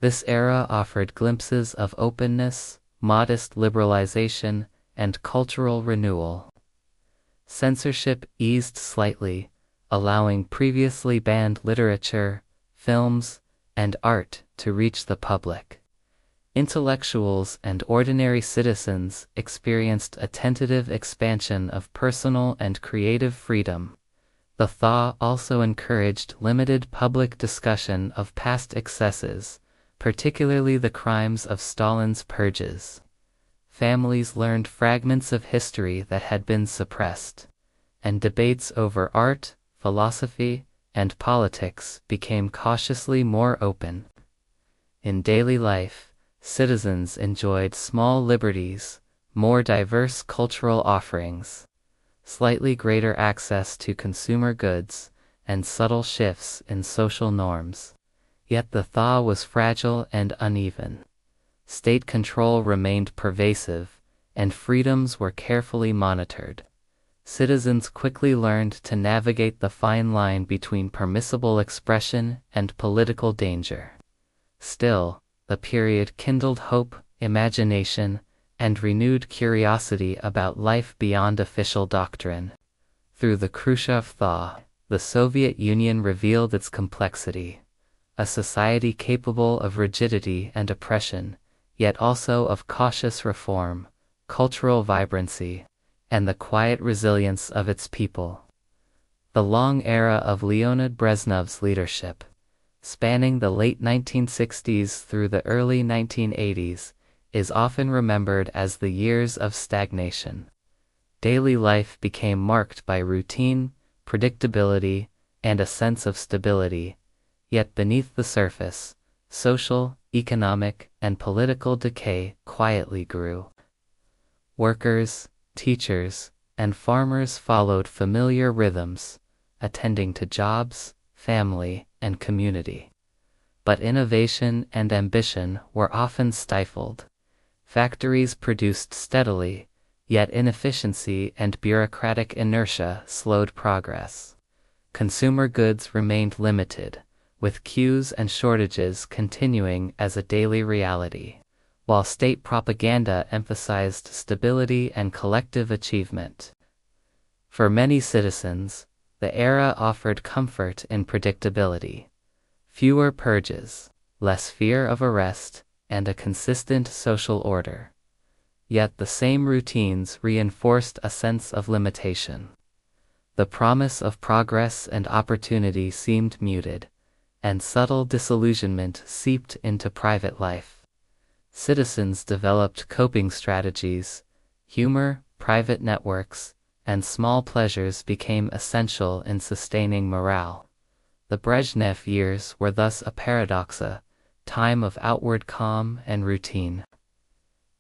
This era offered glimpses of openness, modest liberalization, and cultural renewal. Censorship eased slightly, allowing previously banned literature, films, and art to reach the public. Intellectuals and ordinary citizens experienced a tentative expansion of personal and creative freedom. The thaw also encouraged limited public discussion of past excesses, particularly the crimes of Stalin's purges. Families learned fragments of history that had been suppressed, and debates over art, philosophy, and politics became cautiously more open. In daily life, citizens enjoyed small liberties, more diverse cultural offerings, slightly greater access to consumer goods, and subtle shifts in social norms. Yet the thaw was fragile and uneven. State control remained pervasive, and freedoms were carefully monitored. Citizens quickly learned to navigate the fine line between permissible expression and political danger. Still, the period kindled hope, imagination, and renewed curiosity about life beyond official doctrine. Through the Khrushchev thaw, the Soviet Union revealed its complexity, a society capable of rigidity and oppression, yet also of cautious reform, cultural vibrancy, and the quiet resilience of its people. The long era of Leonid Brezhnem's leadership, spanning the late 1960s through the early 1980s, is often remembered as the years of stagnation. Daily life became marked by routine, predictability, and a sense of stability, yet beneath the surface, social, economic, and political decay quietly grew. Workers, teachers, and farmers followed familiar rhythms, attending to jobs, family, and community. But innovation and ambition were often stifled. Factories produced steadily, yet inefficiency and bureaucratic inertia slowed progress. Consumer goods remained limited, with queues and shortages continuing as a daily reality, while state propaganda emphasized stability and collective achievement. For many citizens, the era offered comfort in predictability. Fewer purges, less fear of arrest, and a consistent social order. Yet the same routines reinforced a sense of limitation. The promise of progress and opportunity seemed muted, and subtle disillusionment seeped into private life. Citizens developed coping strategies, humor, private networks, and small pleasures became essential in sustaining morale. The Brezhnev years were thus a paradox, a time of outward calm and routine,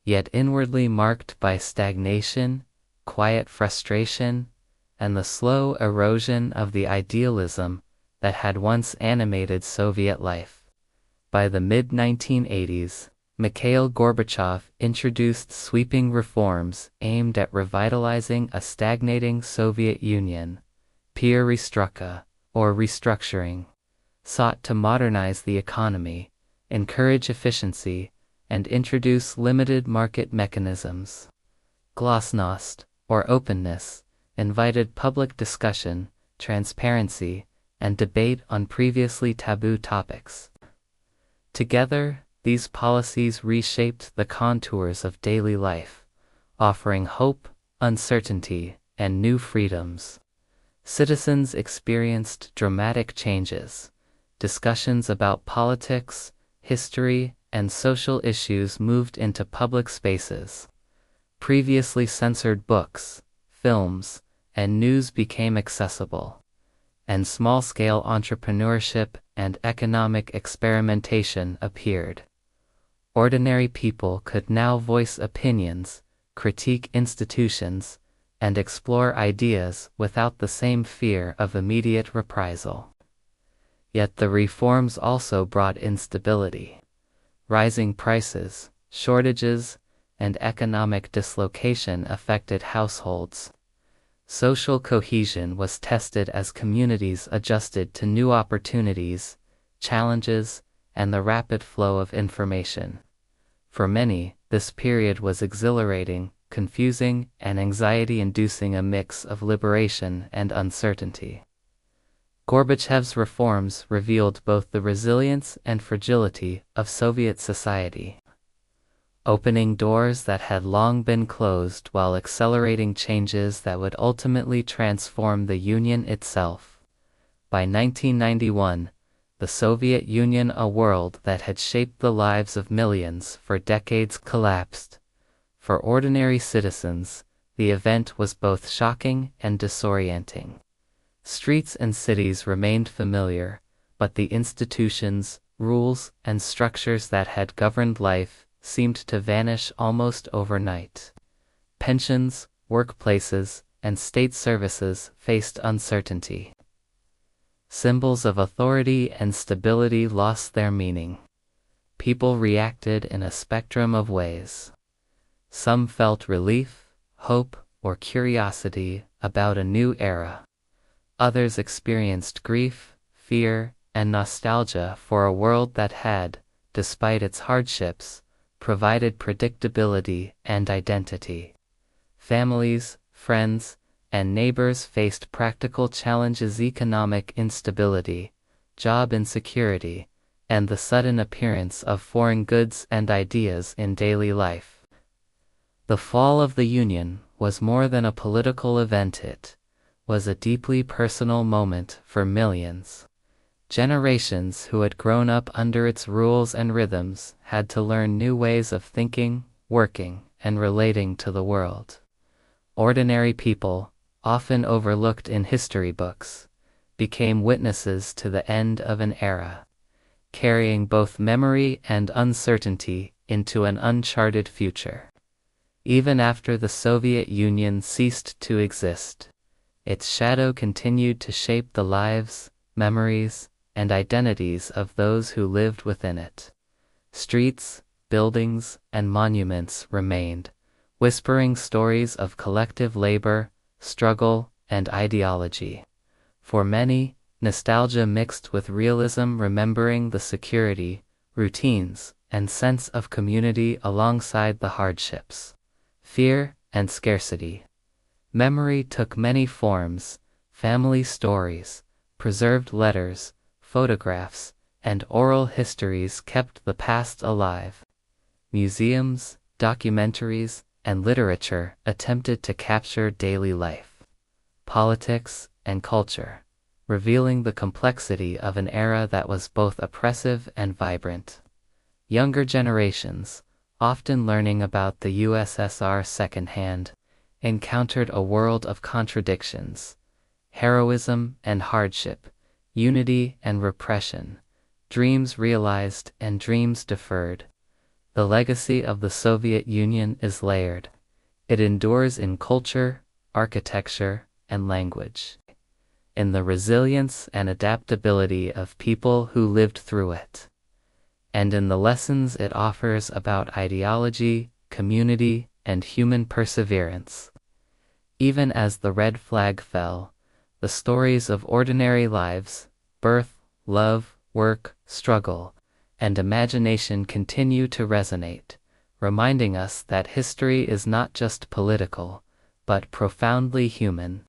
yet inwardly marked by stagnation, quiet frustration, and the slow erosion of the idealism that had once animated Soviet life. By the mid-1980s, Mikhail Gorbachev introduced sweeping reforms aimed at revitalizing a stagnating Soviet Union. Perestroika, or restructuring, sought to modernize the economy, encourage efficiency, and introduce limited market mechanisms. Glasnost, or openness, invited public discussion, transparency, and debate on previously taboo topics. Together, these policies reshaped the contours of daily life, offering hope, uncertainty, and new freedoms. Citizens experienced dramatic changes. Discussions about politics, history, and social issues moved into public spaces. Previously censored books, films, and news became accessible, and small-scale entrepreneurship and economic experimentation appeared. Ordinary people could now voice opinions, critique institutions, and explore ideas without the same fear of immediate reprisal. Yet the reforms also brought instability. Rising prices, shortages, and economic dislocation affected households. Social cohesion was tested as communities adjusted to new opportunities, challenges, and the rapid flow of information. For many, this period was exhilarating, confusing, and anxiety-inducing, a mix of liberation and uncertainty. Gorbachev's reforms revealed both the resilience and fragility of Soviet society, opening doors that had long been closed while accelerating changes that would ultimately transform the Union itself. By 1991, the Soviet Union, a world that had shaped the lives of millions for decades, collapsed. For ordinary citizens, the event was both shocking and disorienting. Streets and cities remained familiar, but the institutions, rules, and structures that had governed life seemed to vanish almost overnight. Pensions, workplaces, and state services faced uncertainty. Symbols of authority and stability lost their meaning. People reacted in a spectrum of ways. Some felt relief, hope, or curiosity about a new era. Others experienced grief, fear, and nostalgia for a world that had, despite its hardships, provided predictability and identity. Families, friends, and neighbors faced practical challenges: economic instability, job insecurity, and the sudden appearance of foreign goods and ideas in daily life. The fall of the Union was more than a political event. It was a deeply personal moment for millions. Generations who had grown up under its rules and rhythms had to learn new ways of thinking, working, and relating to the world. Ordinary people, often overlooked in history books, became witnesses to the end of an era, carrying both memory and uncertainty into an uncharted future. Even after the Soviet Union ceased to exist, its shadow continued to shape the lives, memories, and identities of those who lived within it. Streets, buildings, and monuments remained, whispering stories of collective labor, struggle, and ideology. For many, nostalgia mixed with realism, remembering the security, routines, and sense of community alongside the hardships, fear, and scarcity. Memory took many forms: family stories, preserved letters, photographs, and oral histories kept the past alive. Museums, documentaries, and literature attempted to capture daily life, politics, and culture, revealing the complexity of an era that was both oppressive and vibrant. Younger generations, often learning about the USSR secondhand, encountered a world of contradictions: heroism and hardship, unity and repression, dreams realized and dreams deferred. The legacy of the Soviet Union is layered. It endures in culture, architecture, and language, in the resilience and adaptability of people who lived through it, and in the lessons it offers about ideology, community, and human perseverance. Even as the red flag fell, the stories of ordinary lives, birth, love, work, struggle, and imagination continue to resonate, reminding us that history is not just political, but profoundly human.